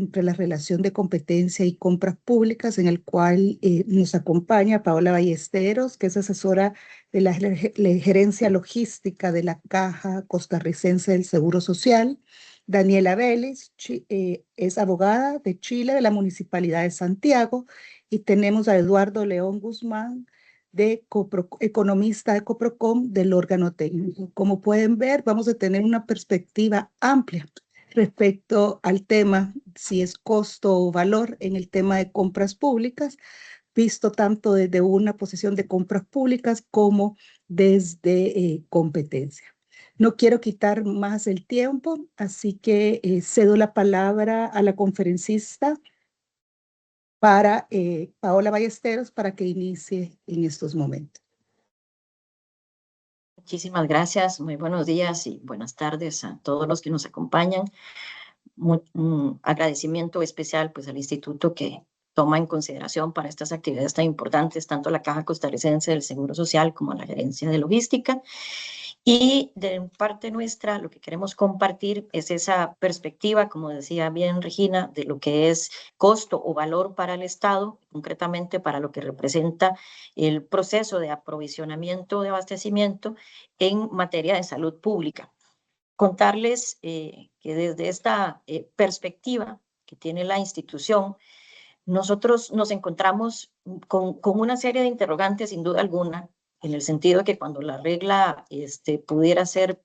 entre la relación de competencia y compras públicas, en el cual nos acompaña Paola Ballesteros, que es asesora de la gerencia logística de la Caja Costarricense del Seguro Social. Daniela Vélez es abogada de Chile, de la Municipalidad de Santiago, y tenemos a Eduardo León Guzmán, economista de Coprocom, del órgano técnico. Como pueden ver, vamos a tener una perspectiva amplia respecto al tema, si es costo o valor en el tema de compras públicas, visto tanto desde una posición de compras públicas como desde competencia. No quiero quitar más el tiempo, así que cedo la palabra a la conferencista para Paola Ballesteros para que inicie en estos momentos. Muchísimas gracias, muy buenos días y buenas tardes a todos los que nos acompañan. Un agradecimiento especial pues al instituto que toma en consideración para estas actividades tan importantes tanto la Caja Costarricense del Seguro Social como la Gerencia de Logística. Y de parte nuestra lo que queremos compartir es esa perspectiva, como decía bien Regina, de lo que es costo o valor para el Estado, concretamente para lo que representa el proceso de aprovisionamiento de abastecimiento en materia de salud pública. Contarles que desde esta perspectiva que tiene la institución, nosotros nos encontramos con una serie de interrogantes, sin duda alguna, en el sentido de que cuando la regla pudiera ser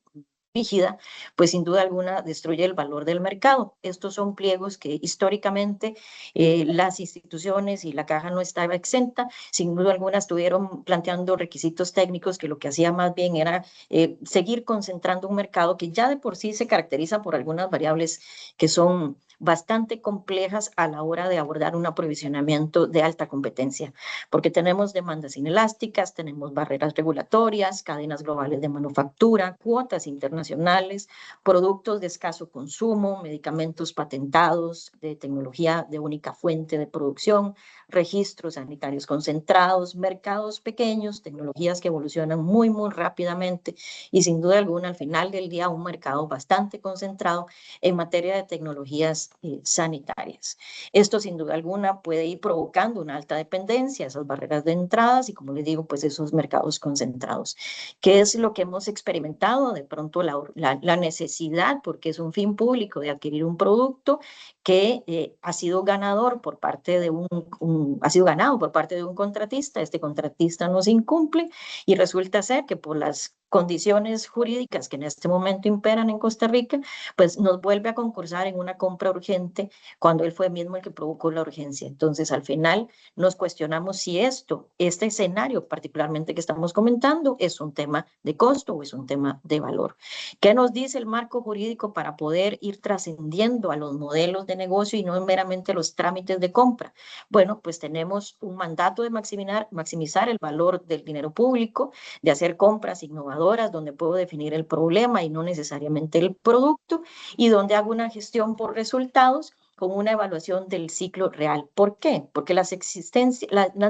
rígida, pues sin duda alguna destruye el valor del mercado. Estos son pliegos que históricamente las instituciones y la Caja no estaba exenta. Sin duda alguna estuvieron planteando requisitos técnicos que lo que hacía más bien era seguir concentrando un mercado que ya de por sí se caracteriza por algunas variables que son bastante complejas a la hora de abordar un aprovisionamiento de alta competencia, porque tenemos demandas inelásticas, tenemos barreras regulatorias, cadenas globales de manufactura, cuotas internacionales, productos de escaso consumo, medicamentos patentados de tecnología de única fuente de producción, registros sanitarios concentrados, mercados pequeños, tecnologías que evolucionan muy rápidamente y sin duda alguna al final del día un mercado bastante concentrado en materia de tecnologías sanitarias. Esto sin duda alguna puede ir provocando una alta dependencia, esas barreras de entradas y como les digo, pues esos mercados concentrados. ¿Qué es lo que hemos experimentado? De pronto la necesidad, porque es un fin público, de adquirir un producto que ha sido ganador por parte de ha sido ganado por parte de un contratista. Este contratista nos incumple y resulta ser que por las condiciones jurídicas que en este momento imperan en Costa Rica, pues nos vuelve a concursar en una compra urgente cuando él fue mismo el que provocó la urgencia. Entonces, al final nos cuestionamos si este escenario particularmente que estamos comentando, es un tema de costo o es un tema de valor. ¿Qué nos dice el marco jurídico para poder ir trascendiendo a los modelos de negocio y no meramente los trámites de compra? Bueno, pues tenemos un mandato de maximizar el valor del dinero público, de hacer compras innovadoras donde puedo definir el problema y no necesariamente el producto, y donde hago una gestión por resultados con una evaluación del ciclo real. ¿Por qué? Porque las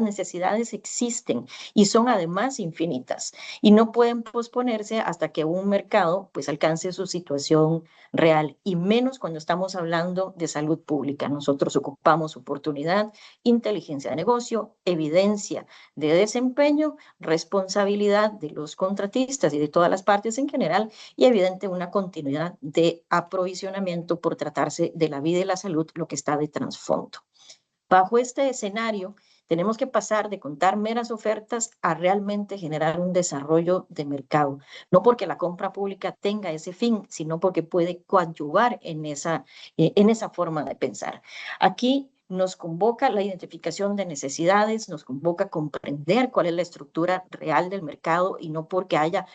necesidades existen y son además infinitas y no pueden posponerse hasta que un mercado pues alcance su situación real, y menos cuando estamos hablando de salud pública. Nosotros ocupamos oportunidad, inteligencia de negocio, evidencia de desempeño, responsabilidad de los contratistas y de todas las partes en general, y evidente una continuidad de aprovisionamiento por tratarse de la vida y la salud, lo que está de trasfondo. Bajo este escenario, tenemos que pasar de contar meras ofertas a realmente generar un desarrollo de mercado, no porque la compra pública tenga ese fin, sino porque puede coadyuvar en esa forma de pensar. Aquí nos convoca la identificación de necesidades, nos convoca comprender cuál es la estructura real del mercado y no porque haya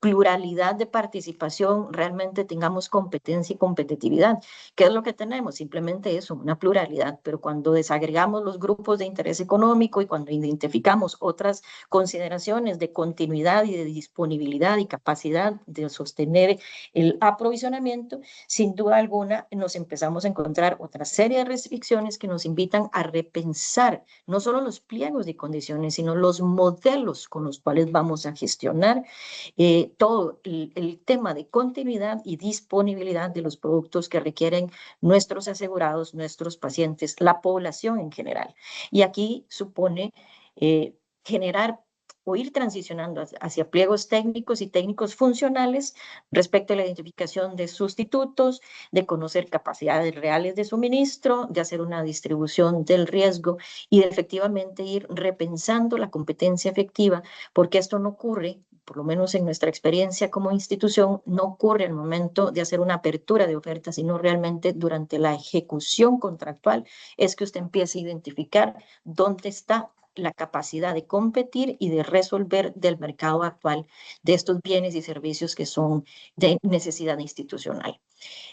pluralidad de participación realmente tengamos competencia y competitividad. ¿Qué es lo que tenemos? Simplemente eso, una pluralidad, pero cuando desagregamos los grupos de interés económico y cuando identificamos otras consideraciones de continuidad y de disponibilidad y capacidad de sostener el aprovisionamiento, sin duda alguna nos empezamos a encontrar otra serie de restricciones que nos invitan a repensar no solo los pliegos de condiciones, sino los modelos con los cuales vamos a gestionar todo el tema de continuidad y disponibilidad de los productos que requieren nuestros asegurados, nuestros pacientes, la población en general. Y aquí supone generar o ir transicionando hacia pliegos técnicos y técnicos funcionales respecto a la identificación de sustitutos, de conocer capacidades reales de suministro, de hacer una distribución del riesgo y de efectivamente ir repensando la competencia efectiva, porque esto no ocurre, por lo menos en nuestra experiencia como institución, no ocurre al momento de hacer una apertura de ofertas, sino realmente durante la ejecución contractual es que usted empieza a identificar dónde está la capacidad de competir y de resolver del mercado actual de estos bienes y servicios que son de necesidad institucional.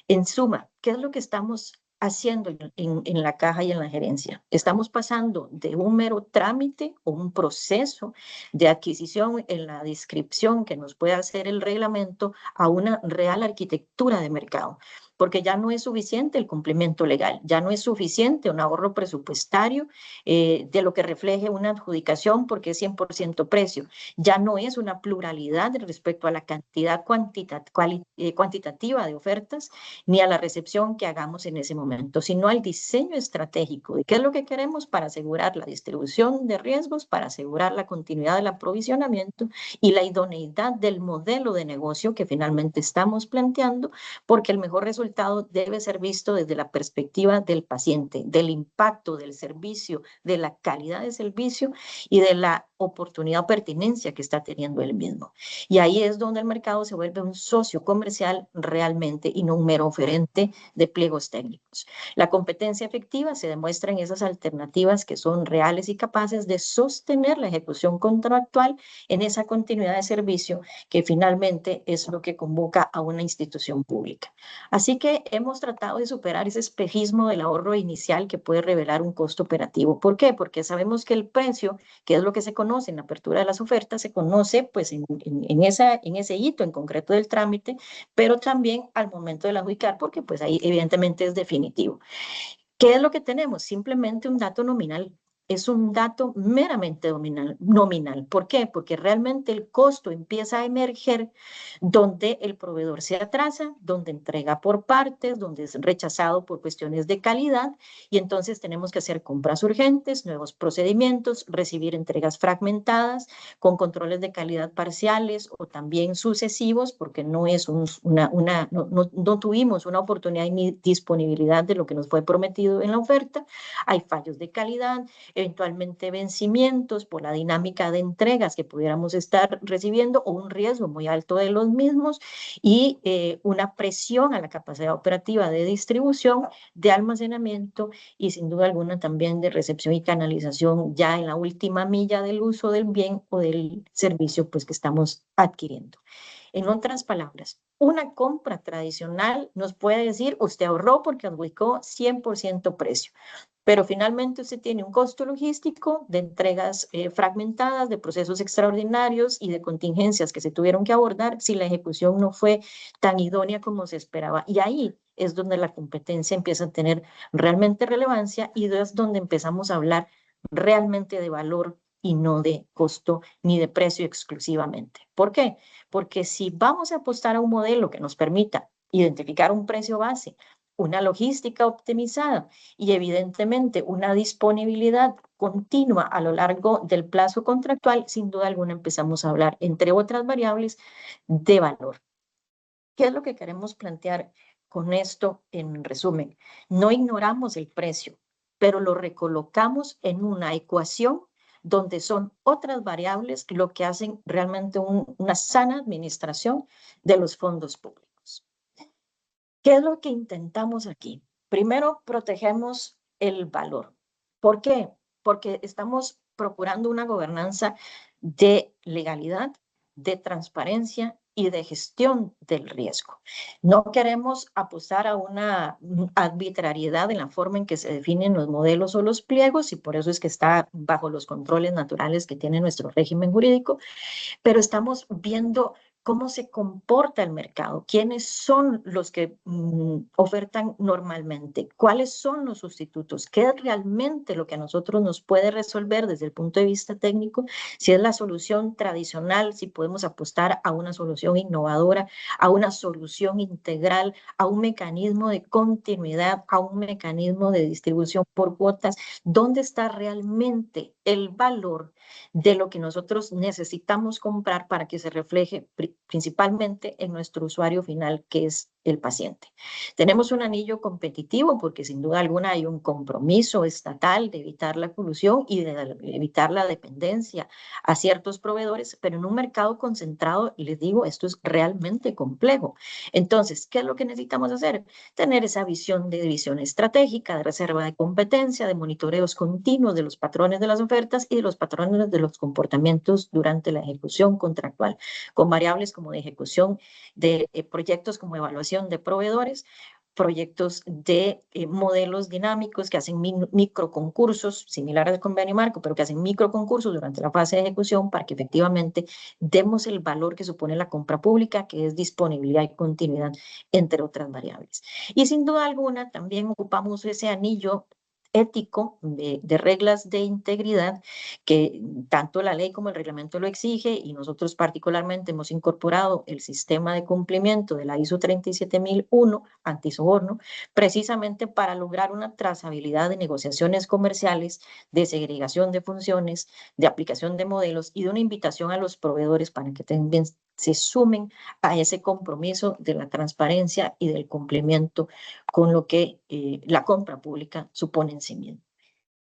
En suma, ¿qué es lo que estamos haciendo en la caja y en la gerencia? Estamos pasando de un mero trámite o un proceso de adquisición en la descripción que nos puede hacer el reglamento a una real arquitectura de mercado, porque ya no es suficiente el cumplimiento legal, ya no es suficiente un ahorro presupuestario de lo que refleje una adjudicación porque es 100% precio, ya no es una pluralidad respecto a la cantidad cuantitativa de ofertas, ni a la recepción que hagamos en ese momento, sino al diseño estratégico de qué es lo que queremos para asegurar la distribución de riesgos, para asegurar la continuidad del aprovisionamiento y la idoneidad del modelo de negocio que finalmente estamos planteando, porque el mejor resultado debe ser visto desde la perspectiva del paciente, del impacto del servicio, de la calidad del servicio y de la oportunidad o pertinencia que está teniendo el mismo. Y ahí es donde el mercado se vuelve un socio comercial realmente y no un mero oferente de pliegos técnicos. La competencia efectiva se demuestra en esas alternativas que son reales y capaces de sostener la ejecución contractual en esa continuidad de servicio que finalmente es lo que convoca a una institución pública. Así que hemos tratado de superar ese espejismo del ahorro inicial que puede revelar un costo operativo. ¿Por qué? Porque sabemos que el precio, que es lo que se conoce en la apertura de las ofertas, se conoce pues en ese hito en concreto del trámite, pero también al momento de adjudicar, porque pues ahí evidentemente es definitivo. ¿Qué es lo que tenemos? Simplemente un dato nominal. Es un dato meramente nominal. ¿Por qué? Porque realmente el costo empieza a emerger donde el proveedor se atrasa, donde entrega por partes, donde es rechazado por cuestiones de calidad y entonces tenemos que hacer compras urgentes, nuevos procedimientos, recibir entregas fragmentadas con controles de calidad parciales o también sucesivos porque no tuvimos una oportunidad ni disponibilidad de lo que nos fue prometido en la oferta. Hay fallos de calidad, eventualmente vencimientos por la dinámica de entregas que pudiéramos estar recibiendo o un riesgo muy alto de los mismos y una presión a la capacidad operativa de distribución, de almacenamiento y sin duda alguna también de recepción y canalización ya en la última milla del uso del bien o del servicio pues que estamos adquiriendo. En otras palabras, una compra tradicional nos puede decir, usted ahorró porque adjudicó 100% precio, pero finalmente usted tiene un costo logístico de entregas fragmentadas, de procesos extraordinarios y de contingencias que se tuvieron que abordar si la ejecución no fue tan idónea como se esperaba. Y ahí es donde la competencia empieza a tener realmente relevancia y es donde empezamos a hablar realmente de valor y no de costo ni de precio exclusivamente. ¿Por qué? Porque si vamos a apostar a un modelo que nos permita identificar un precio base, una logística optimizada y evidentemente una disponibilidad continua a lo largo del plazo contractual, sin duda alguna empezamos a hablar, entre otras variables, de valor. ¿Qué es lo que queremos plantear con esto en resumen? No ignoramos el precio, pero lo recolocamos en una ecuación donde son otras variables lo que hacen realmente una sana administración de los fondos públicos. ¿Qué es lo que intentamos aquí? Primero, protegemos el valor. ¿Por qué? Porque estamos procurando una gobernanza de legalidad, de transparencia y de gestión del riesgo. No queremos apostar a una arbitrariedad en la forma en que se definen los modelos o los pliegos y por eso es que está bajo los controles naturales que tiene nuestro régimen jurídico, pero estamos viendo cómo se comporta el mercado, quiénes son los que ofertan normalmente, cuáles son los sustitutos, qué es realmente lo que a nosotros nos puede resolver desde el punto de vista técnico, si es la solución tradicional, si podemos apostar a una solución innovadora, a una solución integral, a un mecanismo de continuidad, a un mecanismo de distribución por cuotas, dónde está realmente el valor de lo que nosotros necesitamos comprar para que se refleje principalmente en nuestro usuario final, que es el paciente. Tenemos un anillo competitivo porque sin duda alguna hay un compromiso estatal de evitar la colusión y de evitar la dependencia a ciertos proveedores, pero en un mercado concentrado, les digo, esto es realmente complejo. Entonces, ¿qué es lo que necesitamos hacer? Tener esa visión de división estratégica, de reserva de competencia, de monitoreos continuos de los patrones de las ofertas y de los patrones de los comportamientos durante la ejecución contractual, con variables como de ejecución de proyectos como evaluación de proveedores, proyectos de modelos dinámicos que hacen microconcursos, similar al convenio marco, pero que hacen microconcursos durante la fase de ejecución para que efectivamente demos el valor que supone la compra pública, que es disponibilidad y continuidad, entre otras variables. Y sin duda alguna también ocupamos ese anillo ético de reglas de integridad que tanto la ley como el reglamento lo exige y nosotros particularmente hemos incorporado el sistema de cumplimiento de la ISO 37001 antisoborno precisamente para lograr una trazabilidad de negociaciones comerciales, de segregación de funciones, de aplicación de modelos y de una invitación a los proveedores para que también se sumen a ese compromiso de la transparencia y del cumplimiento con lo que la compra pública supone en sí mismo.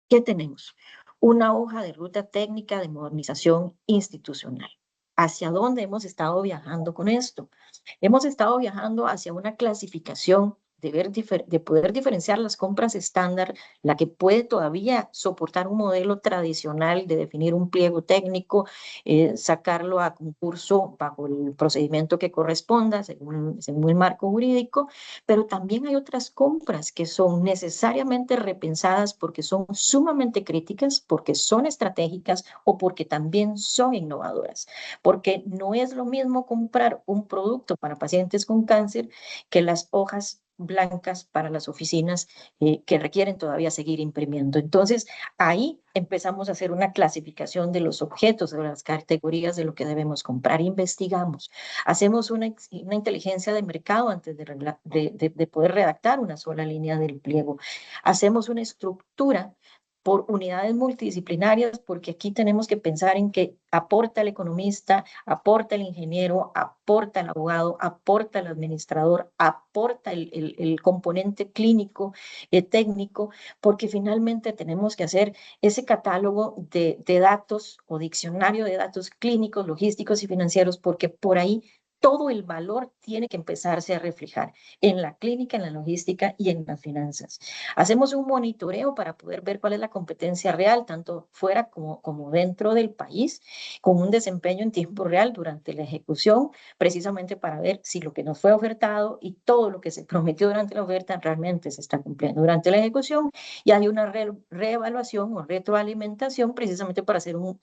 ¿Qué tenemos? Una hoja de ruta técnica de modernización institucional. ¿Hacia dónde hemos estado viajando con esto? Hemos estado viajando hacia una clasificación de poder diferenciar las compras estándar, la que puede todavía soportar un modelo tradicional de definir un pliego técnico, sacarlo a concurso bajo el procedimiento que corresponda, según el marco jurídico, pero también hay otras compras que son necesariamente repensadas porque son sumamente críticas, porque son estratégicas o porque también son innovadoras, porque no es lo mismo comprar un producto para pacientes con cáncer que las hojas blancas para las oficinas que requieren todavía seguir imprimiendo. Entonces, ahí empezamos a hacer una clasificación de los objetos, de las categorías de lo que debemos comprar. Investigamos, hacemos una inteligencia de mercado antes de poder redactar una sola línea del pliego. Hacemos una estructura por unidades multidisciplinarias, porque aquí tenemos que pensar en que aporta el economista, aporta el ingeniero, aporta el abogado, aporta el administrador, aporta el componente clínico, técnico, porque finalmente tenemos que hacer ese catálogo de datos o diccionario de datos clínicos, logísticos y financieros, porque por ahí todo el valor tiene que empezarse a reflejar en la clínica, en la logística y en las finanzas. Hacemos un monitoreo para poder ver cuál es la competencia real, tanto fuera como dentro del país, con un desempeño en tiempo real durante la ejecución, precisamente para ver si lo que nos fue ofertado y todo lo que se prometió durante la oferta realmente se está cumpliendo durante la ejecución. Y hay una reevaluación o retroalimentación precisamente para hacer un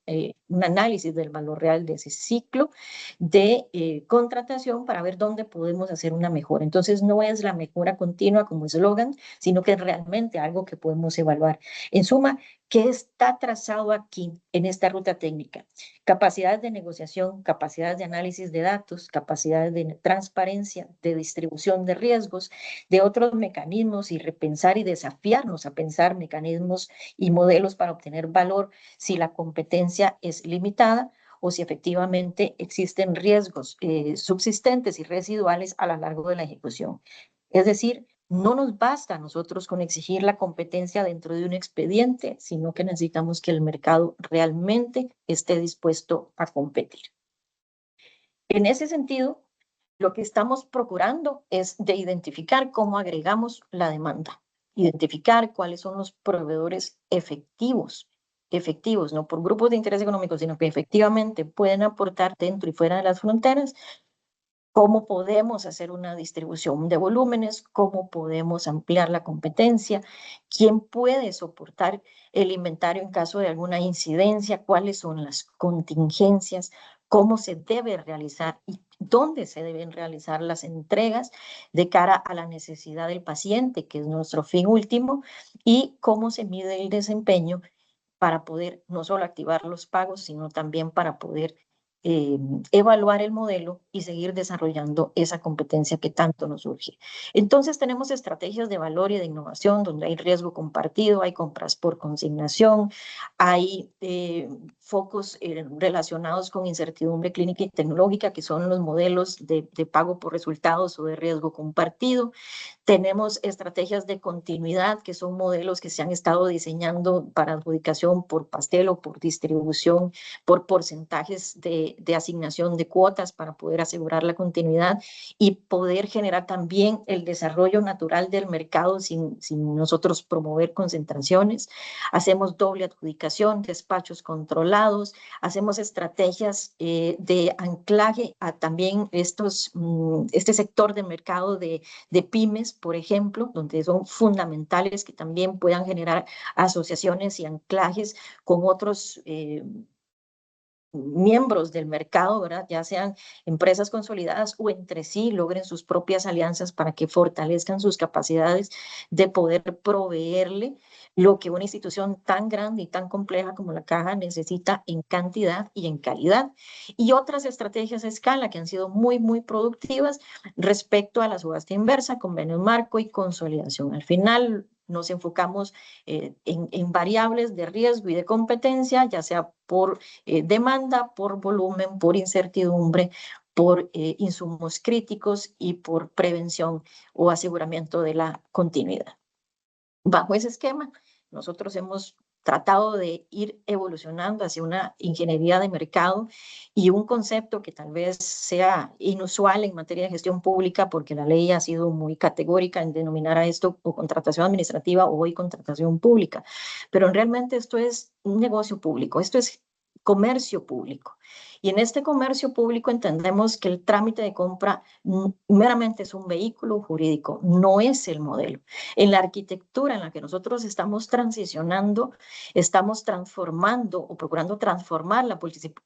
análisis del valor real de ese ciclo de contratación para ver dónde podemos hacer una mejora. Entonces, no es la mejora continua como eslogan, sino que es realmente algo que podemos evaluar. En suma, ¿qué está trazado aquí en esta ruta técnica? Capacidades de negociación, capacidades de análisis de datos, capacidades de transparencia, de distribución de riesgos, de otros mecanismos y repensar y desafiarnos a pensar mecanismos y modelos para obtener valor si la competencia es limitada o si efectivamente existen riesgos subsistentes y residuales a lo largo de la ejecución. Es decir, no nos basta a nosotros con exigir la competencia dentro de un expediente, sino que necesitamos que el mercado realmente esté dispuesto a competir. En ese sentido, lo que estamos procurando es de identificar cómo agregamos la demanda, identificar cuáles son los proveedores efectivos, no por grupos de interés económico, sino que efectivamente pueden aportar dentro y fuera de las fronteras. ¿Cómo podemos hacer una distribución de volúmenes? ¿Cómo podemos ampliar la competencia? ¿Quién puede soportar el inventario en caso de alguna incidencia? ¿Cuáles son las contingencias? ¿Cómo se debe realizar? dónde se deben realizar las entregas de cara a la necesidad del paciente, que es nuestro fin último, y cómo se mide el desempeño para poder no solo activar los pagos, sino también para poder evaluar el modelo y seguir desarrollando esa competencia que tanto nos urge. Entonces tenemos estrategias de valor y de innovación donde hay riesgo compartido, hay compras por consignación, hay focos relacionados con incertidumbre clínica y tecnológica, que son los modelos de pago por resultados o de riesgo compartido. Tenemos estrategias de continuidad, que son modelos que se han estado diseñando para adjudicación por pastel o por distribución, por porcentajes de asignación de cuotas para poder asegurar la continuidad y poder generar también el desarrollo natural del mercado sin nosotros promover concentraciones. Hacemos doble adjudicación, despachos controlados, hacemos estrategias de anclaje a también este sector de mercado de pymes, por ejemplo, donde son fundamentales que también puedan generar asociaciones y anclajes con otros miembros del mercado, ¿verdad? Ya sean empresas consolidadas o entre sí logren sus propias alianzas para que fortalezcan sus capacidades de poder proveerle lo que una institución tan grande y tan compleja como la Caja necesita en cantidad y en calidad. Y otras estrategias a escala que han sido muy, muy productivas respecto a la subasta inversa, convenio marco y consolidación. Al final nos enfocamos en variables de riesgo y de competencia, ya sea por demanda, por volumen, por incertidumbre, por insumos críticos y por prevención o aseguramiento de la continuidad. Bajo ese esquema, nosotros hemos tratado de ir evolucionando hacia una ingeniería de mercado y un concepto que tal vez sea inusual en materia de gestión pública, porque la ley ha sido muy categórica en denominar a esto o contratación administrativa o hoy contratación pública, pero realmente esto es un negocio público, esto es comercio público. Y en este comercio público entendemos que el trámite de compra meramente es un vehículo jurídico, no es el modelo. En la arquitectura en la que nosotros estamos transicionando, estamos transformando o procurando transformar la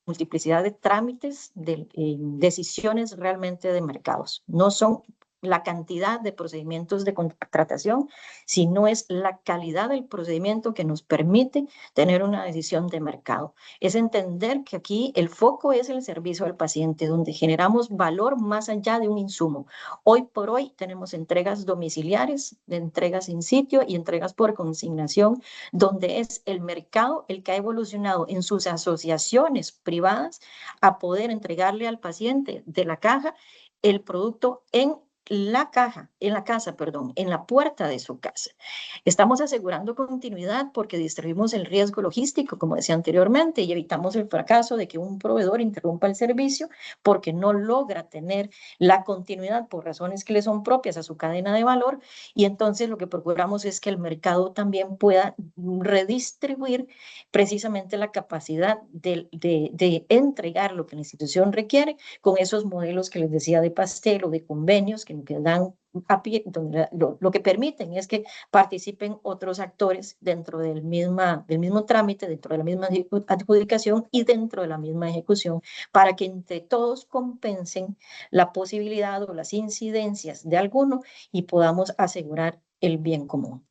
multiplicidad de trámites, de decisiones realmente de mercados. No son la cantidad de procedimientos de contratación, sino es la calidad del procedimiento que nos permite tener una decisión de mercado. Es entender que aquí el foco es el servicio al paciente, donde generamos valor más allá de un insumo. Hoy por hoy tenemos entregas domiciliares, entregas in sitio y entregas por consignación, donde es el mercado el que ha evolucionado en sus asociaciones privadas a poder entregarle al paciente de la caja el producto en la puerta de su casa. Estamos asegurando continuidad porque distribuimos el riesgo logístico, como decía anteriormente, y evitamos el fracaso de que un proveedor interrumpa el servicio porque no logra tener la continuidad por razones que le son propias a su cadena de valor, y entonces lo que procuramos es que el mercado también pueda redistribuir precisamente la capacidad de entregar lo que la institución requiere con esos modelos que les decía de pastel o de convenios que dan a pie, donde lo que permiten es que participen otros actores dentro del mismo trámite, dentro de la misma adjudicación y dentro de la misma ejecución, para que entre todos compensen la posibilidad o las incidencias de alguno y podamos asegurar el bien común.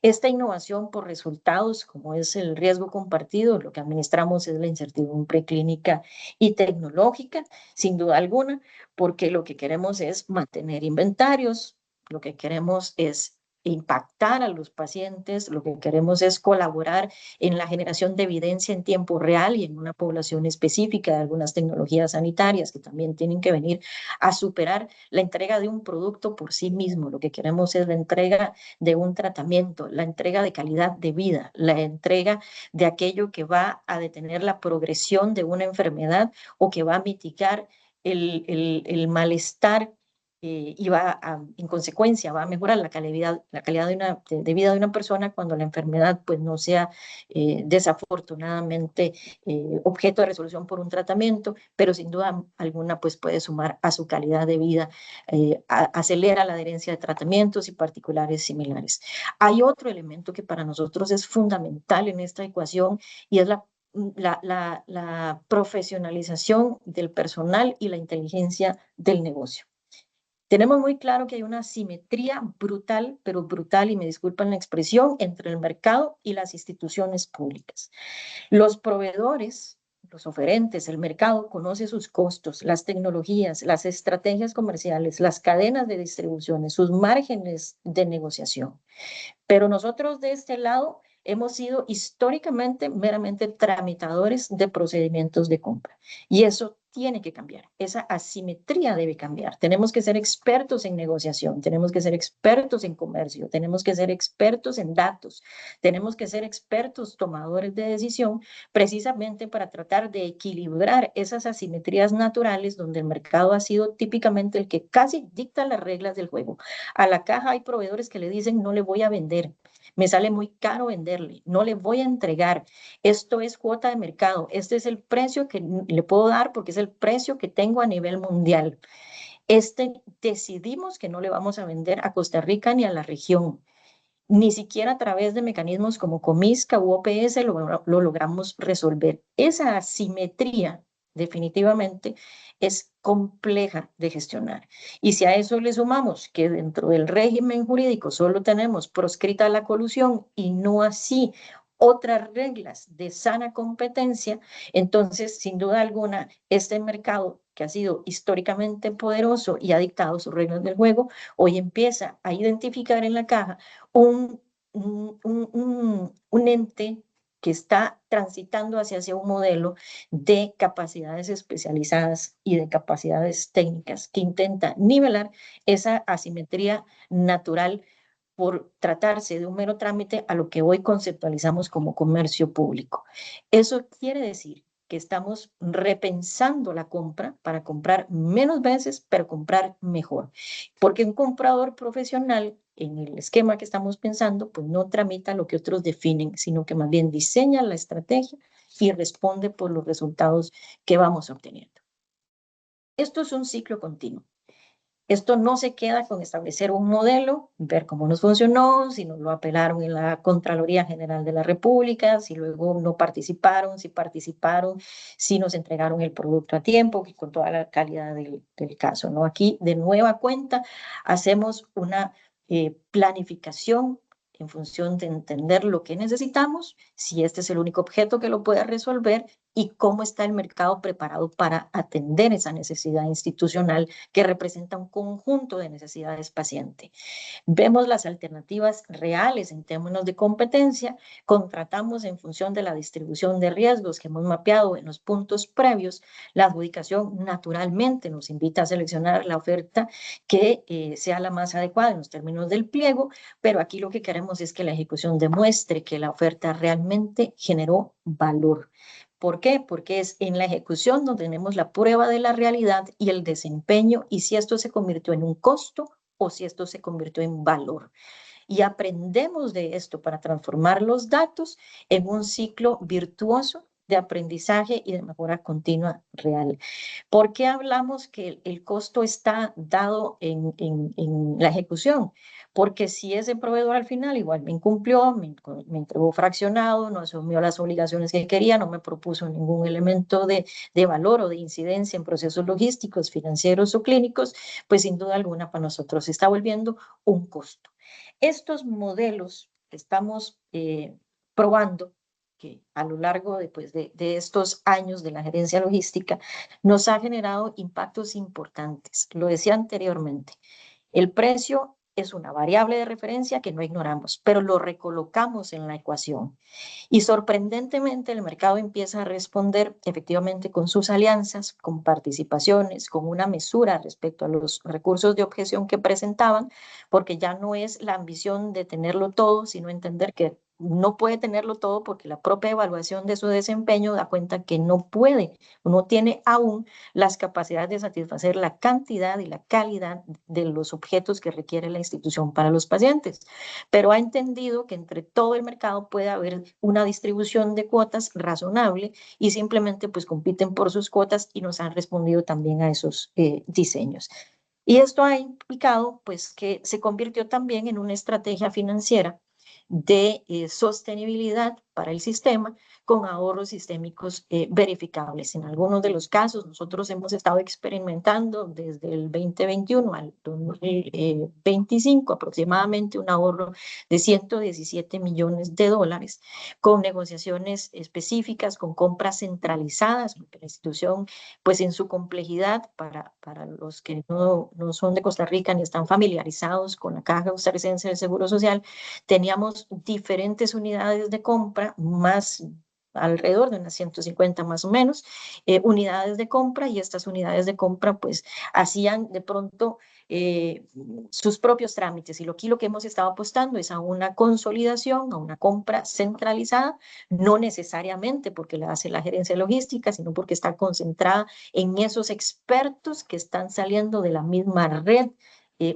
Esta innovación por resultados, como es el riesgo compartido, lo que administramos es la incertidumbre clínica y tecnológica, sin duda alguna, porque lo que queremos es mantener inventarios, lo que queremos es impactar a los pacientes, lo que queremos es colaborar en la generación de evidencia en tiempo real y en una población específica de algunas tecnologías sanitarias que también tienen que venir a superar la entrega de un producto por sí mismo. Lo que queremos es la entrega de un tratamiento, la entrega de calidad de vida, la entrega de aquello que va a detener la progresión de una enfermedad o que va a mitigar el malestar y en consecuencia, va a mejorar la calidad de vida de una persona cuando la enfermedad pues no sea desafortunadamente objeto de resolución por un tratamiento, pero sin duda alguna pues puede sumar a su calidad de vida, acelera la adherencia de tratamientos y particulares similares. Hay otro elemento que para nosotros es fundamental en esta ecuación y es la profesionalización del personal y la inteligencia del negocio. Tenemos muy claro que hay una asimetría brutal, pero brutal, y me disculpan la expresión, entre el mercado y las instituciones públicas. Los proveedores, los oferentes, el mercado conoce sus costos, las tecnologías, las estrategias comerciales, las cadenas de distribución, sus márgenes de negociación. Pero nosotros de este lado hemos sido históricamente meramente tramitadores de procedimientos de compra. Y eso tiene que cambiar. Esa asimetría debe cambiar. Tenemos que ser expertos en negociación, tenemos que ser expertos en comercio, tenemos que ser expertos en datos, tenemos que ser expertos tomadores de decisión, precisamente para tratar de equilibrar esas asimetrías naturales donde el mercado ha sido típicamente el que casi dicta las reglas del juego. A la caja hay proveedores que le dicen: no le voy a vender, me sale muy caro venderle, no le voy a entregar, esto es cuota de mercado, este es el precio que le puedo dar porque es el precio que tengo a nivel mundial. Decidimos que no le vamos a vender a Costa Rica ni a la región, ni siquiera a través de mecanismos como Comisca u OPS lo logramos resolver. Esa asimetría definitivamente es compleja de gestionar. Y si a eso le sumamos que dentro del régimen jurídico solo tenemos proscrita la colusión y no así otras reglas de sana competencia, entonces, sin duda alguna, este mercado que ha sido históricamente poderoso y ha dictado sus reglas del juego, hoy empieza a identificar en la caja un ente que está transitando hacia un modelo de capacidades especializadas y de capacidades técnicas que intenta nivelar esa asimetría natural por tratarse de un mero trámite a lo que hoy conceptualizamos como comercio público. Eso quiere decir que estamos repensando la compra para comprar menos veces, pero comprar mejor. Porque un comprador profesional, en el esquema que estamos pensando, pues no tramita lo que otros definen, sino que más bien diseña la estrategia y responde por los resultados que vamos obteniendo. Esto es un ciclo continuo. Esto no se queda con establecer un modelo, ver cómo nos funcionó, si nos lo apelaron en la Contraloría General de la República, si luego no participaron, si nos entregaron el producto a tiempo, y con toda la calidad del caso, ¿no? Aquí, de nueva cuenta, hacemos una planificación en función de entender lo que necesitamos, si este es el único objeto que lo pueda resolver y cómo está el mercado preparado para atender esa necesidad institucional que representa un conjunto de necesidades paciente. Vemos las alternativas reales en términos de competencia, contratamos en función de la distribución de riesgos que hemos mapeado en los puntos previos. La adjudicación naturalmente nos invita a seleccionar la oferta que sea la más adecuada en los términos del pliego, pero aquí lo que queremos es que la ejecución demuestre que la oferta realmente generó valor. ¿Por qué? Porque es en la ejecución donde tenemos la prueba de la realidad y el desempeño, y si esto se convirtió en un costo o si esto se convirtió en valor. Y aprendemos de esto para transformar los datos en un ciclo virtuoso de aprendizaje y de mejora continua real. ¿Por qué hablamos que el costo está dado en la ejecución? Porque si ese proveedor al final igual me incumplió, me entregó fraccionado, no asumió las obligaciones que quería, no me propuso ningún elemento de valor o de incidencia en procesos logísticos, financieros o clínicos, pues sin duda alguna para nosotros se está volviendo un costo. Estos modelos que estamos probando, que a lo largo de estos años de la gerencia logística, nos ha generado impactos importantes. Lo decía anteriormente, el precio es una variable de referencia que no ignoramos, pero lo recolocamos en la ecuación. Y sorprendentemente el mercado empieza a responder efectivamente con sus alianzas, con participaciones, con una mesura respecto a los recursos de objeción que presentaban, porque ya no es la ambición de tenerlo todo, sino entender que no puede tenerlo todo porque la propia evaluación de su desempeño da cuenta que no puede, no tiene aún las capacidades de satisfacer la cantidad y la calidad de los objetos que requiere la institución para los pacientes, pero ha entendido que entre todo el mercado puede haber una distribución de cuotas razonable y simplemente pues compiten por sus cuotas y nos han respondido también a esos diseños. Y esto ha implicado pues que se convirtió también en una estrategia financiera de sostenibilidad para el sistema con ahorros sistémicos verificables. En algunos de los casos nosotros hemos estado experimentando desde el 2021 al 2025 aproximadamente un ahorro de 117 millones de dólares con negociaciones específicas, con compras centralizadas, porque la institución, pues en su complejidad, para los que no son de Costa Rica ni están familiarizados con la Caja Costarricense del Seguro Social, teníamos diferentes unidades de compra, más alrededor de unas 150 más o menos, unidades de compra, y estas unidades de compra pues hacían de pronto sus propios trámites. Y aquí lo que hemos estado apostando es a una consolidación, a una compra centralizada, no necesariamente porque la hace la gerencia logística, sino porque está concentrada en esos expertos que están saliendo de la misma red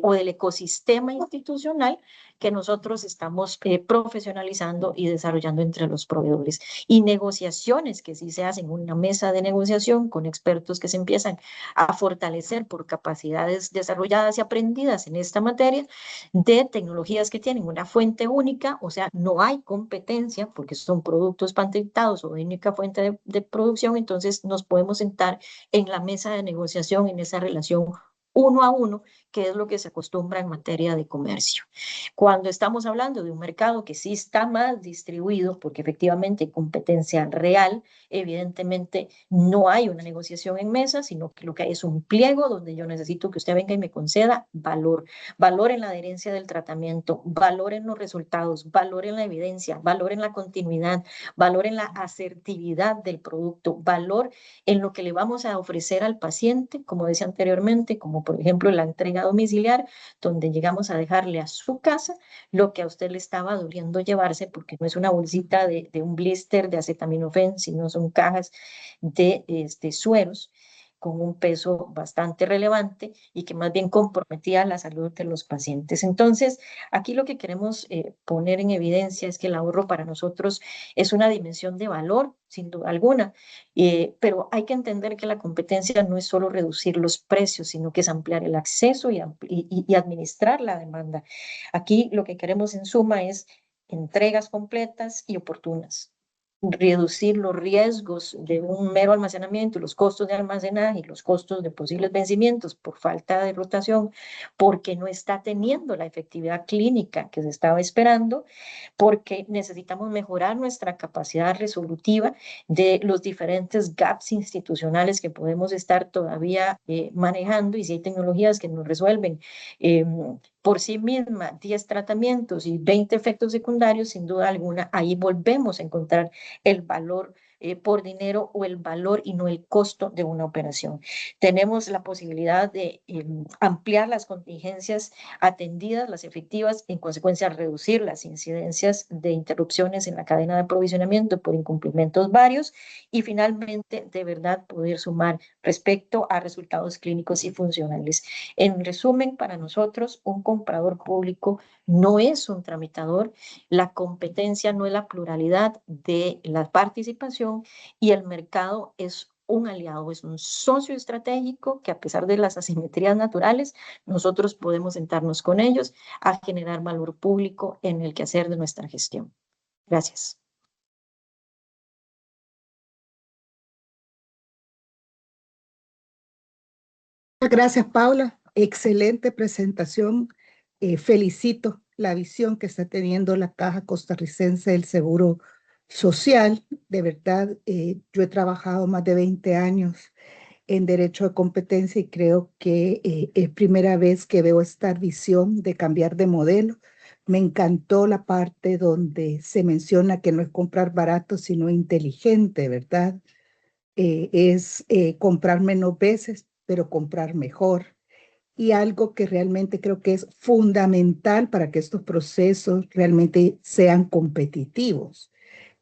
o del ecosistema institucional que nosotros estamos profesionalizando y desarrollando entre los proveedores. Y negociaciones que sí se hacen, una mesa de negociación con expertos que se empiezan a fortalecer por capacidades desarrolladas y aprendidas en esta materia, de tecnologías que tienen una fuente única, o sea, no hay competencia porque son productos patentados o de única fuente de producción, entonces nos podemos sentar en la mesa de negociación en esa relación uno a uno, que es lo que se acostumbra en materia de comercio. Cuando estamos hablando de un mercado que sí está más distribuido, porque efectivamente hay competencia real, evidentemente no hay una negociación en mesa, sino que lo que hay es un pliego donde yo necesito que usted venga y me conceda valor, valor en la adherencia del tratamiento, valor en los resultados, valor en la evidencia, valor en la continuidad, valor en la asertividad del producto, valor en lo que le vamos a ofrecer al paciente, como decía anteriormente, como por ejemplo la entrega domiciliar, donde llegamos a dejarle a su casa lo que a usted le estaba doliendo llevarse, porque no es una bolsita de un blister de acetaminofén, sino son cajas de sueros con un peso bastante relevante y que más bien comprometía la salud de los pacientes. Entonces, aquí lo que queremos poner en evidencia es que el ahorro para nosotros es una dimensión de valor, sin duda alguna, pero hay que entender que la competencia no es solo reducir los precios, sino que es ampliar el acceso y administrar la demanda. Aquí lo que queremos en suma es entregas completas y oportunas, reducir los riesgos de un mero almacenamiento, los costos de almacenaje y los costos de posibles vencimientos por falta de rotación, porque no está teniendo la efectividad clínica que se estaba esperando, porque necesitamos mejorar nuestra capacidad resolutiva de los diferentes gaps institucionales que podemos estar todavía manejando, y si hay tecnologías que nos resuelven por sí misma 10 tratamientos y 20 efectos secundarios, sin duda alguna, ahí volvemos a encontrar el valor por dinero o el valor y no el costo de una operación. Tenemos la posibilidad de ampliar las contingencias atendidas, las efectivas, en consecuencia reducir las incidencias de interrupciones en la cadena de aprovisionamiento por incumplimientos varios, y finalmente de verdad poder sumar respecto a resultados clínicos y funcionales. En resumen, para nosotros un comprador público no es un tramitador, la competencia no es la pluralidad de la participación, y el mercado es un aliado, es un socio estratégico que, a pesar de las asimetrías naturales, nosotros podemos sentarnos con ellos a generar valor público en el quehacer de nuestra gestión. Gracias. Gracias, Paula. Excelente presentación. Felicito la visión que está teniendo la Caja Costarricense del Seguro Social. De verdad, yo he trabajado más de 20 años en derecho de competencia y creo que es primera vez que veo esta visión de cambiar de modelo. Me encantó la parte donde se menciona que no es comprar barato, sino inteligente, ¿verdad? Es comprar menos veces, pero comprar mejor. Y algo que realmente creo que es fundamental para que estos procesos realmente sean competitivos.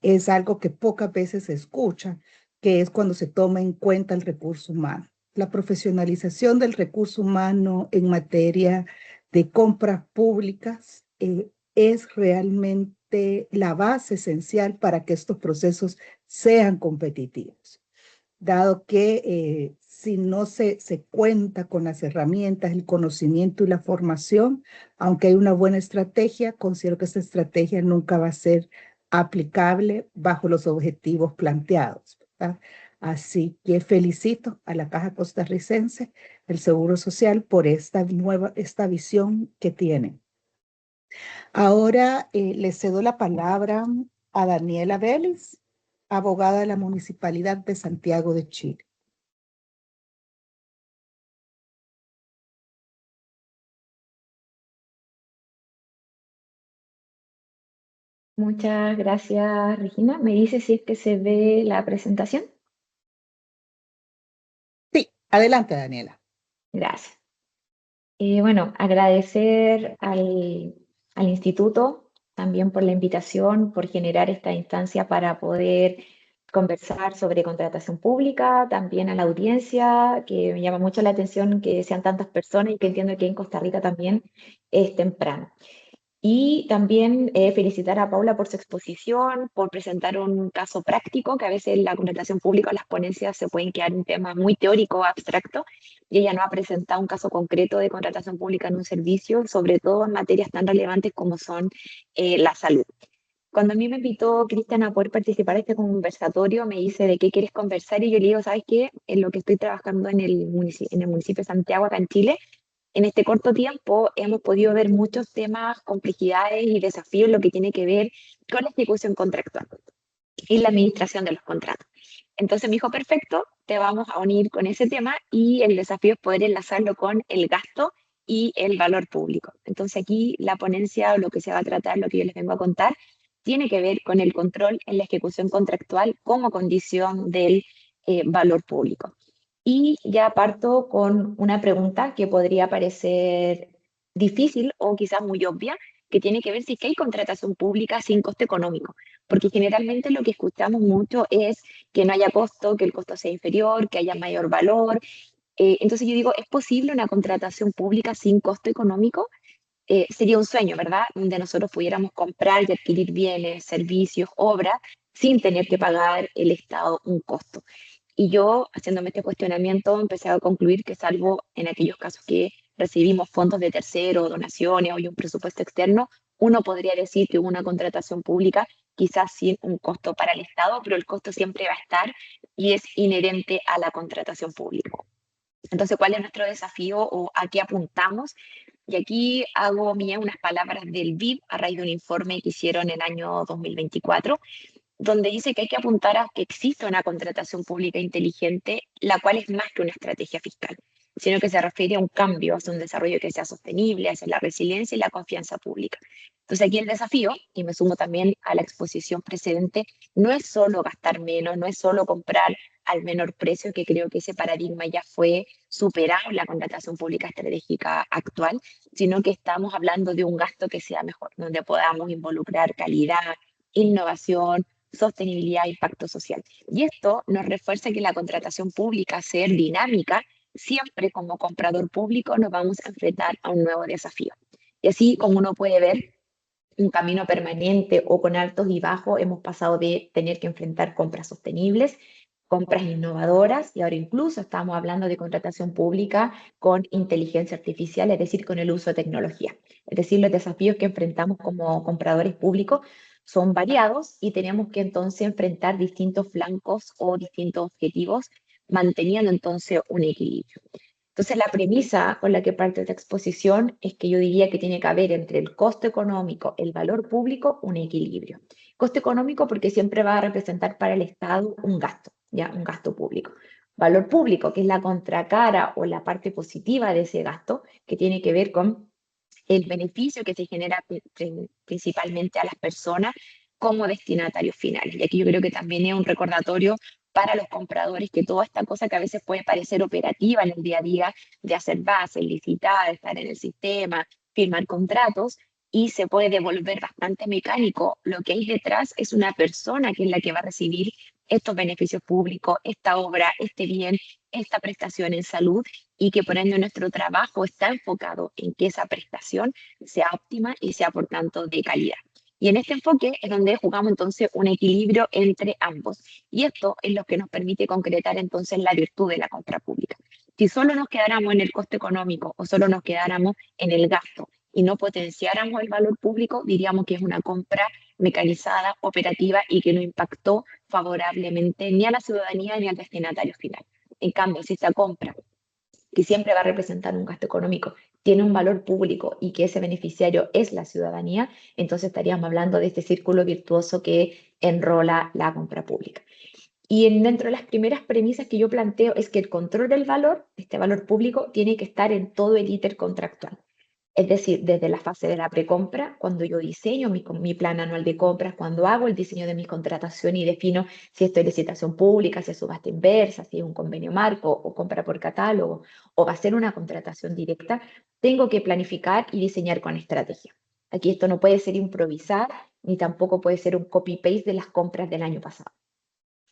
Es algo que pocas veces se escucha, que es cuando se toma en cuenta el recurso humano. La profesionalización del recurso humano en materia de compras públicas es realmente la base esencial para que estos procesos sean competitivos, dado que si no se cuenta con las herramientas, el conocimiento y la formación, aunque hay una buena estrategia, considero que esta estrategia nunca va a ser aplicable bajo los objetivos planteados, ¿verdad? Así que felicito a la Caja Costarricense del Seguro Social por esta visión que tiene. Ahora le cedo la palabra a Daniela Vélez, abogada de la Municipalidad de Santiago de Chile. Muchas gracias, Regina. ¿Me dice si es que se ve la presentación? Sí, adelante, Daniela. Gracias. Bueno, agradecer al instituto también por la invitación, por generar esta instancia para poder conversar sobre contratación pública, también a la audiencia, que me llama mucho la atención que sean tantas personas y que entiendo que en Costa Rica también es temprano. Y también felicitar a Paula por su exposición, por presentar un caso práctico, que a veces en la contratación pública o las ponencias se pueden quedar un tema muy teórico o abstracto, y ella nos ha presentado un caso concreto de contratación pública en un servicio, sobre todo en materias tan relevantes como son la salud. Cuando a mí me invitó Cristian a poder participar de este conversatorio, me dice de qué quieres conversar y yo le digo, ¿sabes qué? En lo que estoy trabajando en el municipio de Santiago, acá en Chile, en este corto tiempo hemos podido ver muchos temas, complejidades y desafíos en lo que tiene que ver con la ejecución contractual y la administración de los contratos. Entonces me dijo, perfecto, te vamos a unir con ese tema y el desafío es poder enlazarlo con el gasto y el valor público. Entonces aquí la ponencia o lo que se va a tratar, lo que yo les vengo a contar, tiene que ver con el control en la ejecución contractual como condición del valor público. Y ya parto con una pregunta que podría parecer difícil o quizás muy obvia, que tiene que ver si es que hay contratación pública sin coste económico, porque generalmente lo que escuchamos mucho es que no haya costo, que el costo sea inferior, que haya mayor valor. Entonces yo digo, ¿es posible una contratación pública sin costo económico? Sería un sueño, ¿verdad? Donde nosotros pudiéramos comprar y adquirir bienes, servicios, obras, sin tener que pagar el Estado un costo. Y yo, haciéndome este cuestionamiento, empecé a concluir que salvo en aquellos casos que recibimos fondos de terceros, donaciones o hay un presupuesto externo, uno podría decir que hubo una contratación pública, quizás sin un costo para el Estado, pero el costo siempre va a estar y es inherente a la contratación pública. Entonces, ¿cuál es nuestro desafío o a qué apuntamos? Y aquí hago mía unas palabras del BID a raíz de un informe que hicieron en el año 2024, donde dice que hay que apuntar a que exista una contratación pública inteligente, la cual es más que una estrategia fiscal, sino que se refiere a un cambio, hacia un desarrollo que sea sostenible, hacia la resiliencia y la confianza pública. Entonces aquí el desafío, y me sumo también a la exposición precedente, no es solo gastar menos, no es solo comprar al menor precio, que creo que ese paradigma ya fue superado en la contratación pública estratégica actual, sino que estamos hablando de un gasto que sea mejor, donde podamos involucrar calidad, innovación, sostenibilidad e impacto social. Y esto nos refuerza que la contratación pública, ser dinámica, siempre como comprador público nos vamos a enfrentar a un nuevo desafío. Y así como uno puede ver, un camino permanente o con altos y bajos, hemos pasado de tener que enfrentar compras sostenibles, compras innovadoras y ahora incluso estamos hablando de contratación pública con inteligencia artificial, es decir, con el uso de tecnología. Es decir, los desafíos que enfrentamos como compradores públicos son variados y tenemos que entonces enfrentar distintos flancos o distintos objetivos, manteniendo entonces un equilibrio. Entonces, la premisa con la que parte esta exposición es que yo diría que tiene que haber entre el costo económico, el valor público, un equilibrio. Costo económico porque siempre va a representar para el Estado un gasto, ¿ya? Un gasto público. Valor público, que es la contracara o la parte positiva de ese gasto, que tiene que ver con el beneficio que se genera principalmente a las personas como destinatarios finales. Y aquí yo creo que también es un recordatorio para los compradores que toda esta cosa que a veces puede parecer operativa en el día a día, de hacer bases, licitar, estar en el sistema, firmar contratos, y se puede devolver bastante mecánico, lo que hay detrás es una persona que es la que va a recibir estos beneficios públicos, esta obra, este bien, esta prestación en salud, y que por ende nuestro trabajo está enfocado en que esa prestación sea óptima y sea por tanto de calidad. Y en este enfoque es donde jugamos entonces un equilibrio entre ambos. Y esto es lo que nos permite concretar entonces la virtud de la compra pública. Si solo nos quedáramos en el costo económico o solo nos quedáramos en el gasto y no potenciáramos el valor público, diríamos que es una compra mecanizada, operativa y que no impactó favorablemente ni a la ciudadanía ni al destinatario final. En cambio, si esta compra, que siempre va a representar un gasto económico, tiene un valor público y que ese beneficiario es la ciudadanía, entonces estaríamos hablando de este círculo virtuoso que enrola la compra pública. Y dentro de las primeras premisas que yo planteo es que el control del valor, este valor público, tiene que estar en todo el íter contractual. Es decir, desde la fase de la precompra, cuando yo diseño mi plan anual de compras, cuando hago el diseño de mi contratación y defino si esto es licitación pública, si es subasta inversa, si es un convenio marco o compra por catálogo, o va a ser una contratación directa, tengo que planificar y diseñar con estrategia. Aquí esto no puede ser improvisar, ni tampoco puede ser un copy-paste de las compras del año pasado.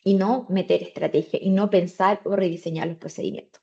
Y no meter estrategia, y no pensar o rediseñar los procedimientos.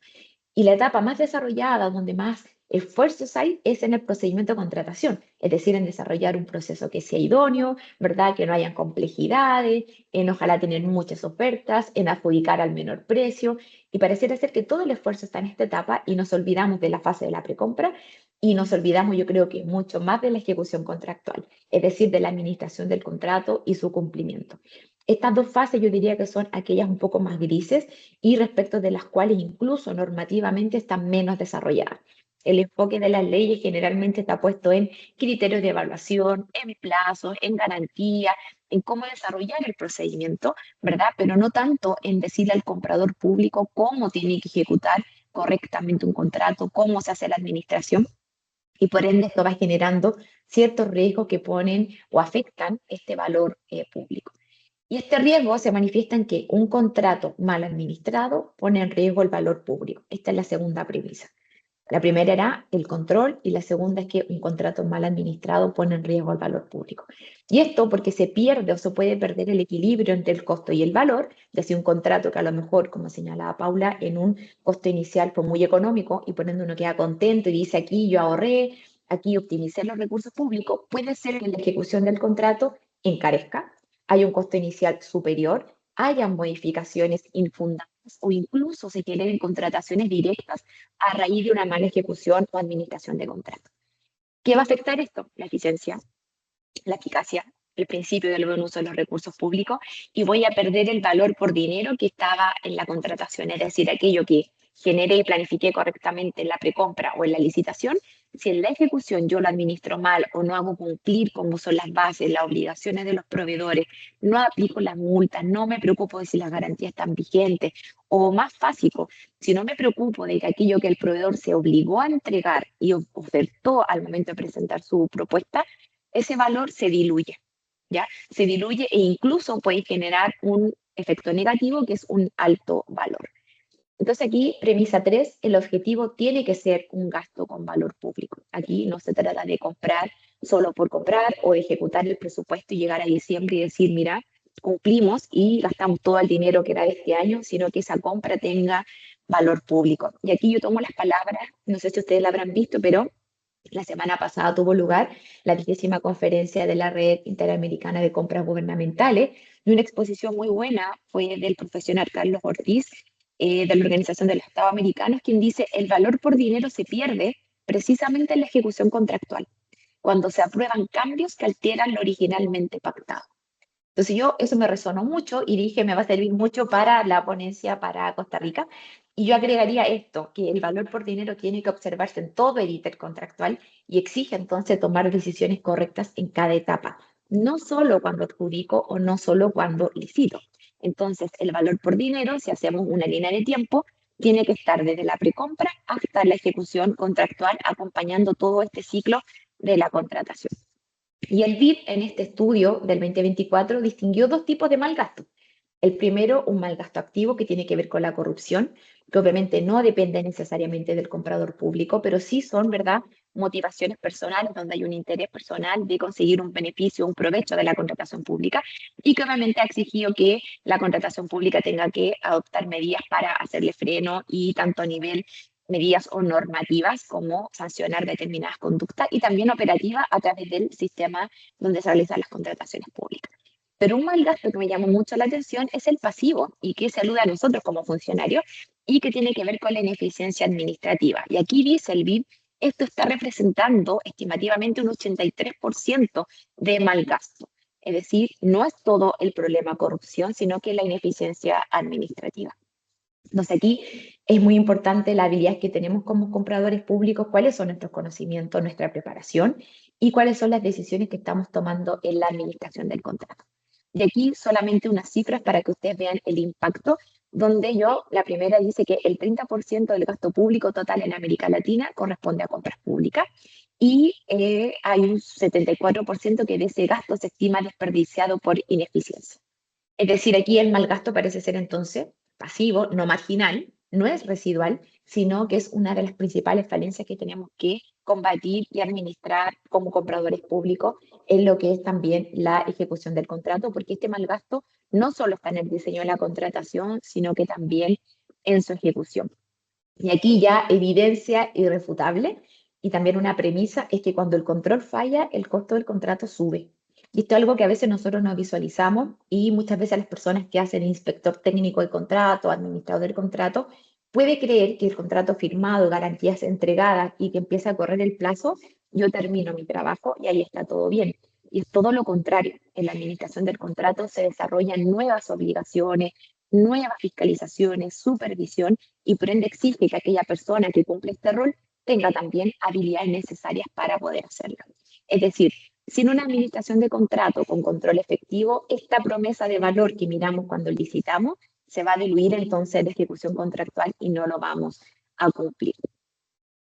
Y la etapa más desarrollada, donde más esfuerzos hay, es en el procedimiento de contratación, es decir, en desarrollar un proceso que sea idóneo, ¿verdad? Que no hayan complejidades, en ojalá tener muchas ofertas, en adjudicar al menor precio, y pareciera ser que todo el esfuerzo está en esta etapa y nos olvidamos de la fase de la precompra y nos olvidamos, yo creo que mucho más de la ejecución contractual, es decir, de la administración del contrato y su cumplimiento. Estas dos fases yo diría que son aquellas un poco más grises y respecto de las cuales incluso normativamente están menos desarrolladas. El enfoque de las leyes generalmente está puesto en criterios de evaluación, en plazos, en garantía, en cómo desarrollar el procedimiento, ¿verdad? Pero no tanto en decirle al comprador público cómo tiene que ejecutar correctamente un contrato, cómo se hace la administración. Y por ende esto va generando ciertos riesgos que ponen o afectan este valor público. Y este riesgo se manifiesta en que un contrato mal administrado pone en riesgo el valor público. Esta es la segunda premisa. La primera era el control y la segunda es que un contrato mal administrado pone en riesgo el valor público. Y esto porque se pierde o se puede perder el equilibrio entre el costo y el valor, de si un contrato que a lo mejor, como señalaba Paula, en un costo inicial fue muy económico y por ende uno queda contento y dice aquí yo ahorré, aquí optimicé los recursos públicos, puede ser que en la ejecución del contrato encarezca, hay un costo inicial superior, hayan modificaciones infundadas o incluso se generen contrataciones directas a raíz de una mala ejecución o administración de contrato. ¿Qué va a afectar esto? La eficiencia, la eficacia, el principio del buen uso de los recursos públicos y voy a perder el valor por dinero que estaba en la contratación, es decir, aquello que generé y planifiqué correctamente en la precompra o en la licitación, si en la ejecución yo lo administro mal o no hago cumplir como son las bases, las obligaciones de los proveedores, no aplico las multas, no me preocupo de si las garantías están vigentes, o más básico, si no me preocupo de que aquello que el proveedor se obligó a entregar y ofertó al momento de presentar su propuesta, ese valor se diluye, ¿ya? Se diluye e incluso puede generar un efecto negativo que es un alto valor. Entonces aquí, premisa 3, el objetivo tiene que ser un gasto con valor público. Aquí no se trata de comprar solo por comprar o ejecutar el presupuesto y llegar a diciembre y decir, mira, cumplimos y gastamos todo el dinero que era de este año, sino que esa compra tenga valor público. Y aquí yo tomo las palabras, no sé si ustedes la habrán visto, pero la semana pasada tuvo lugar la 10ª conferencia de la Red Interamericana de Compras Gubernamentales y una exposición muy buena fue del profesional Carlos Ortiz de la Organización de los Estados Americanos, quien dice el valor por dinero se pierde precisamente en la ejecución contractual, cuando se aprueban cambios que alteran lo originalmente pactado. Entonces yo eso me resonó mucho y dije me va a servir mucho para la ponencia para Costa Rica. Y yo agregaría esto, que el valor por dinero tiene que observarse en todo el íter contractual y exige entonces tomar decisiones correctas en cada etapa, no solo cuando adjudico o no solo cuando licito. Entonces el valor por dinero, si hacemos una línea de tiempo, tiene que estar desde la precompra hasta la ejecución contractual, acompañando todo este ciclo de la contratación. Y el BID en este estudio del 2024 distinguió dos tipos de mal gasto. El primero, un mal gasto activo que tiene que ver con la corrupción, que obviamente no depende necesariamente del comprador público, pero sí son, ¿verdad?, motivaciones personales donde hay un interés personal de conseguir un beneficio, un provecho de la contratación pública y que obviamente ha exigido que la contratación pública tenga que adoptar medidas para hacerle freno y tanto a nivel medidas o normativas como sancionar determinadas conductas y también operativas a través del sistema donde se realizan las contrataciones públicas. Pero un mal gasto que me llamó mucho la atención es el pasivo y que se alude a nosotros como funcionarios y que tiene que ver con la ineficiencia administrativa. Y aquí dice el BID, esto está representando estimativamente un 83% de mal gasto. Es decir, no es todo el problema corrupción, sino que la ineficiencia administrativa. Entonces aquí es muy importante la habilidad que tenemos como compradores públicos, cuáles son nuestros conocimientos, nuestra preparación y cuáles son las decisiones que estamos tomando en la administración del contrato. Y aquí solamente unas cifras para que ustedes vean el impacto, donde la primera dice que el 30% del gasto público total en América Latina corresponde a compras públicas y hay un 74% que de ese gasto se estima desperdiciado por ineficiencia. Es decir, aquí el mal gasto parece ser entonces pasivo, no marginal, no es residual, sino que es una de las principales falencias que tenemos que combatir y administrar como compradores públicos en lo que es también la ejecución del contrato, porque este mal gasto no solo está en el diseño de la contratación, sino que también en su ejecución. Y aquí ya evidencia irrefutable y también una premisa es que cuando el control falla, el costo del contrato sube. Y esto es algo que a veces nosotros no visualizamos y muchas veces las personas que hacen inspector técnico de contrato, administrador del contrato, puede creer que el contrato firmado, garantías entregadas y que empieza a correr el plazo, yo termino mi trabajo y ahí está todo bien. Y es todo lo contrario. En la administración del contrato se desarrollan nuevas obligaciones, nuevas fiscalizaciones, supervisión y por ende exige que aquella persona que cumple este rol tenga también habilidades necesarias para poder hacerlo. Es decir, sin una administración de contrato con control efectivo, esta promesa de valor que miramos cuando licitamos se va a diluir entonces la ejecución contractual y no lo vamos a cumplir.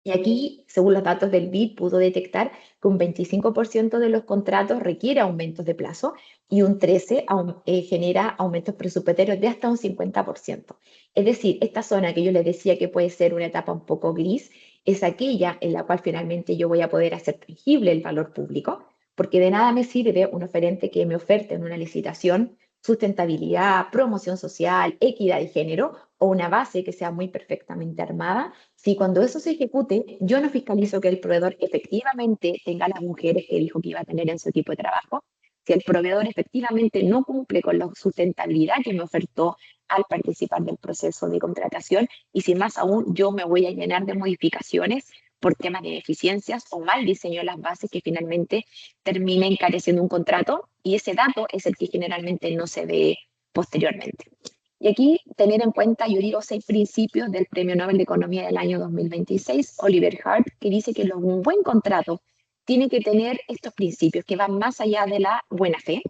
Y aquí, según los datos del BID, pudo detectar que un 25% de los contratos requiere aumentos de plazo y un 13% genera aumentos presupuestarios de hasta un 50%. Es decir, esta zona que yo les decía que puede ser una etapa un poco gris, es aquella en la cual finalmente yo voy a poder hacer tangible el valor público, porque de nada me sirve un oferente que me oferte en una licitación sustentabilidad, promoción social, equidad de género o una base que sea muy perfectamente armada si cuando eso se ejecute, yo no fiscalizo que el proveedor efectivamente tenga las mujeres que dijo que iba a tener en su equipo de trabajo, si el proveedor efectivamente no cumple con la sustentabilidad que me ofertó al participar del proceso de contratación, y si más aún yo me voy a llenar de modificaciones por temas de deficiencias o mal diseño de las bases que finalmente termina encareciendo un contrato, y ese dato es el que generalmente no se ve posteriormente. Y aquí tener en cuenta, yo digo, 6 principios del Premio Nobel de Economía del año 2026, Oliver Hart, que dice que un buen contrato tiene que tener estos principios que van más allá de la buena fe,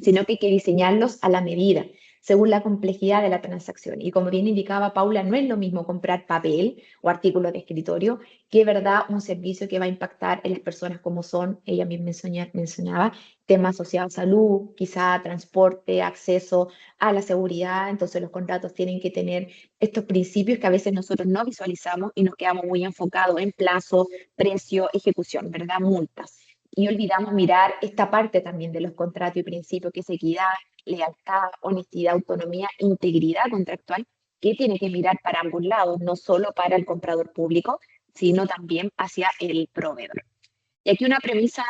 sino que hay que diseñarlos a la medida, según la complejidad de la transacción. Y como bien indicaba Paula, no es lo mismo comprar papel o artículos de escritorio que, verdad, un servicio que va a impactar en las personas como son, ella misma mencionaba, temas asociados a salud, quizá transporte, acceso a la seguridad. Entonces los contratos tienen que tener estos principios que a veces nosotros no visualizamos y nos quedamos muy enfocados en plazo, precio, ejecución, ¿verdad? Multas. Y olvidamos mirar esta parte también de los contratos y principios, que es equidad, lealtad, honestidad, autonomía, integridad contractual, que tiene que mirar para ambos lados, no solo para el comprador público, sino también hacia el proveedor. Y aquí una premisa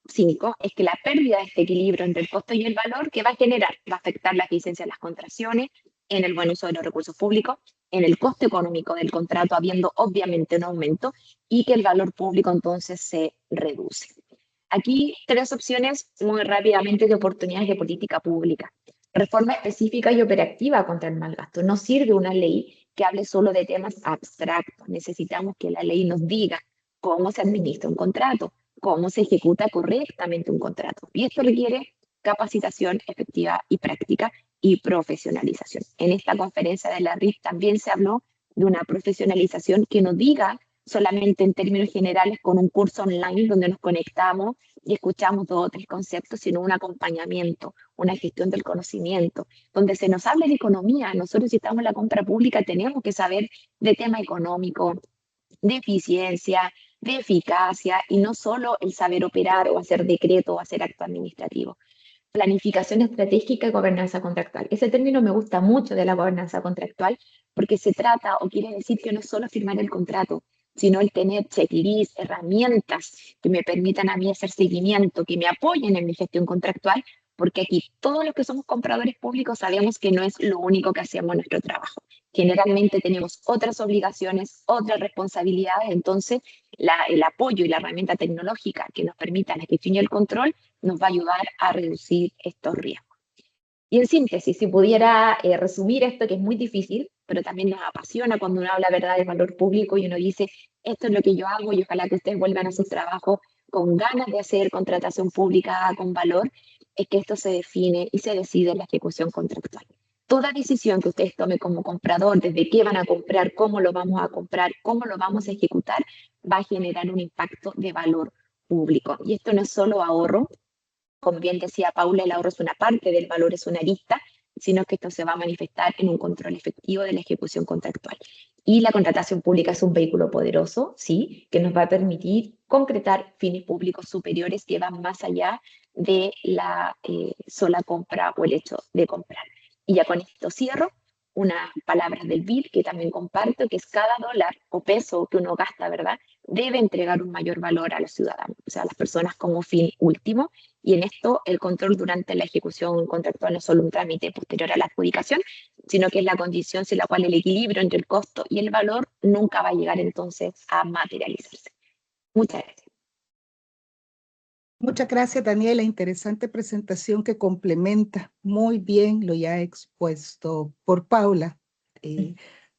5 es que la pérdida de este equilibrio entre el costo y el valor que va a generar, va a afectar la eficiencia de las contrataciones, en el buen uso de los recursos públicos, en el costo económico del contrato, habiendo obviamente un aumento, y que el valor público entonces se reduce. Aquí 3 opciones muy rápidamente de oportunidades de política pública. Reforma específica y operativa contra el mal gasto. No sirve una ley que hable solo de temas abstractos. Necesitamos que la ley nos diga cómo se administra un contrato, cómo se ejecuta correctamente un contrato. Y esto requiere capacitación efectiva y práctica y profesionalización. En esta conferencia de la RIF también se habló de una profesionalización que nos diga solamente en términos generales con un curso online donde nos conectamos y escuchamos 2 o 3 conceptos, sino un acompañamiento, una gestión del conocimiento, donde se nos hable de economía. Nosotros, si estamos en la compra pública, tenemos que saber de tema económico, de eficiencia, de eficacia, y no solo el saber operar o hacer decreto o hacer acto administrativo. Planificación estratégica y gobernanza contractual. Ese término me gusta mucho de la gobernanza contractual porque se trata o quiere decir que no es solo firmar el contrato, sino el tener checklists, herramientas que me permitan a mí hacer seguimiento, que me apoyen en mi gestión contractual, porque aquí todos los que somos compradores públicos sabemos que no es lo único que hacemos en nuestro trabajo, generalmente tenemos otras obligaciones, otras responsabilidades, entonces el apoyo y la herramienta tecnológica que nos permita la gestión y el control nos va a ayudar a reducir estos riesgos. Y en síntesis, si pudiera resumir esto, que es muy difícil, pero también nos apasiona cuando uno habla, ¿verdad?, de valor público y uno dice, esto es lo que yo hago y ojalá que ustedes vuelvan a sus trabajos con ganas de hacer contratación pública con valor, es que esto se define y se decide en la ejecución contractual. Toda decisión que ustedes tomen como comprador, desde qué van a comprar, cómo lo vamos a comprar, cómo lo vamos a ejecutar, va a generar un impacto de valor público. Y esto no es solo ahorro, como bien decía Paula, el ahorro es una parte del valor, es una arista, sino que esto se va a manifestar en un control efectivo de la ejecución contractual. Y la contratación pública es un vehículo poderoso, sí, que nos va a permitir concretar fines públicos superiores que van más allá de la sola compra o el hecho de comprar. Y ya con esto cierro unas palabras del BID que también comparto, que es cada dólar o peso que uno gasta, ¿verdad?, debe entregar un mayor valor a los ciudadanos, o sea, a las personas como fin último. Y en esto el control durante la ejecución contractual no es solo un trámite posterior a la adjudicación, sino que es la condición sin la cual el equilibrio entre el costo y el valor nunca va a llegar entonces a materializarse. Muchas gracias. Muchas gracias, Daniela. Interesante presentación que complementa muy bien lo ya expuesto por Paula.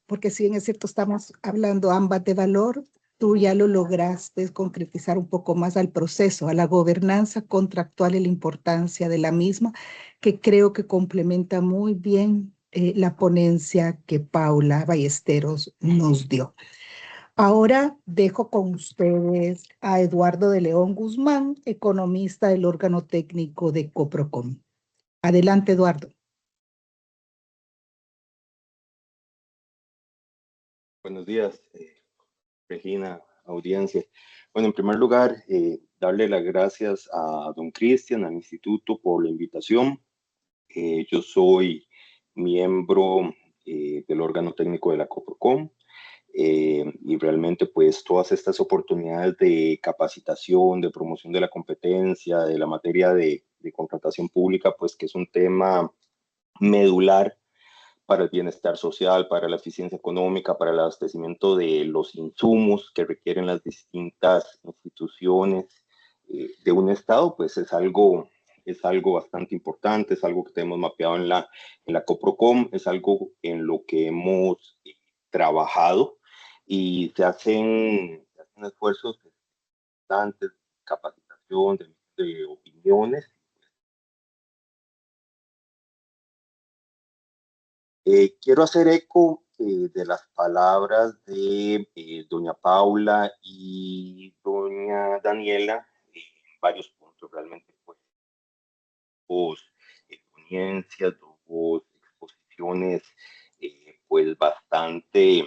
Porque si bien es cierto, estamos hablando ambas de valor, tú ya lo lograste concretizar un poco más al proceso, a la gobernanza contractual y la importancia de la misma, que creo que complementa muy bien la ponencia que Paula Ballesteros nos dio. Ahora dejo con ustedes a Eduardo de León Guzmán, economista del órgano técnico de Coprocom. Adelante, Eduardo. Buenos días, Regina, audiencia. Bueno, en primer lugar, darle las gracias a don Cristian, al instituto, por la invitación. Yo soy miembro del órgano técnico de la Coprocom y realmente pues todas estas oportunidades de capacitación, de promoción de la competencia, de la materia de contratación pública, pues que es un tema medular para el bienestar social, para la eficiencia económica, para el abastecimiento de los insumos que requieren las distintas instituciones de un Estado, pues es algo bastante importante, es algo que tenemos mapeado en la Coprocom, es algo en lo que hemos trabajado y se hacen esfuerzos constantes de capacitación, de opiniones. Quiero hacer eco de las palabras de doña Paula y doña Daniela en varios puntos. Realmente, pues, dos ponencias, dos exposiciones, pues, bastante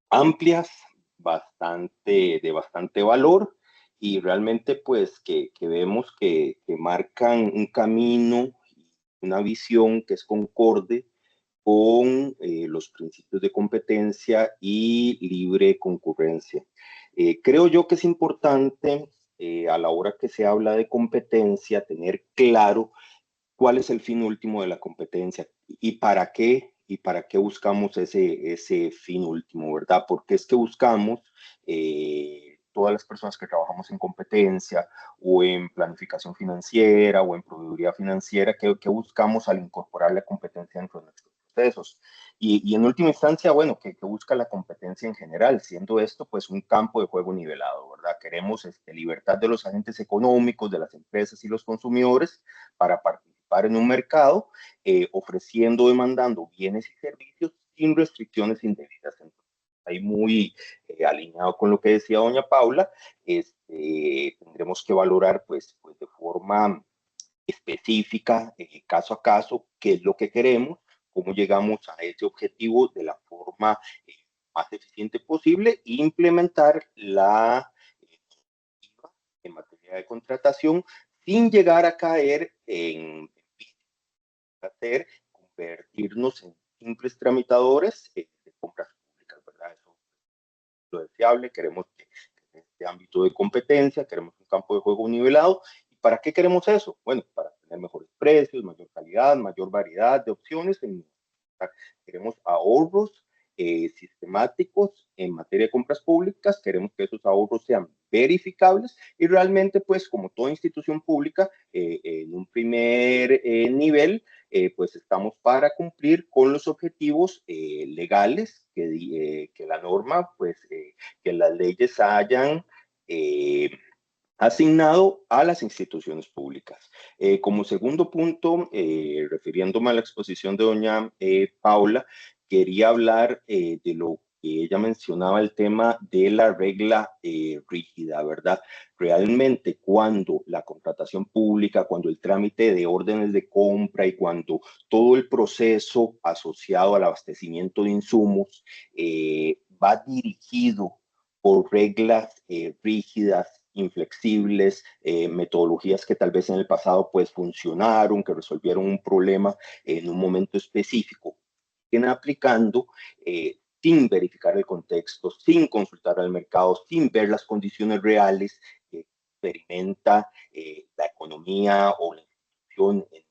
amplias, de bastante valor y realmente, pues, que vemos que marcan un camino, una visión que es concorde con los principios de competencia y libre concurrencia. Creo yo que es importante a la hora que se habla de competencia tener claro cuál es el fin último de la competencia y para qué buscamos ese fin último, ¿verdad? Porque es que buscamos todas las personas que trabajamos en competencia o en planificación financiera o en proveeduría financiera, que buscamos al incorporar la competencia dentro de nuestros procesos. Y en última instancia, bueno, que busca la competencia en general, siendo esto pues un campo de juego nivelado, ¿verdad? Queremos libertad de los agentes económicos, de las empresas y los consumidores para participar en un mercado, ofreciendo o demandando bienes y servicios sin restricciones indebidas. Entonces, ahí muy alineado con lo que decía doña Paula, tendremos que valorar pues de forma específica, caso a caso, qué es lo que queremos, cómo llegamos a ese objetivo de la forma más eficiente posible e implementar la en materia de contratación sin llegar a caer en convertirnos en simples tramitadores de compras públicas, ¿verdad? Eso es lo deseable. Queremos que en este ámbito de competencia, queremos un campo de juego nivelado. ¿Y para qué queremos eso? Bueno, para tener mejores precios, mayor calidad, mayor variedad de opciones. Queremos ahorros sistemáticos en materia de compras públicas, queremos que esos ahorros sean verificables y realmente, pues, como toda institución pública, en un primer nivel, pues estamos para cumplir con los objetivos legales que la norma, pues, que las leyes hayan asignado a las instituciones públicas. Como segundo punto, refiriéndome a la exposición de doña Paula, quería hablar de lo que ella mencionaba, el tema de la regla rígida, ¿verdad? Realmente cuando la contratación pública, cuando el trámite de órdenes de compra y cuando todo el proceso asociado al abastecimiento de insumos va dirigido por reglas rígidas, inflexibles, metodologías que tal vez en el pasado pues funcionaron, que resolvieron un problema en un momento específico, siguen aplicando sin verificar el contexto, sin consultar al mercado, sin ver las condiciones reales que experimenta la economía o la institución en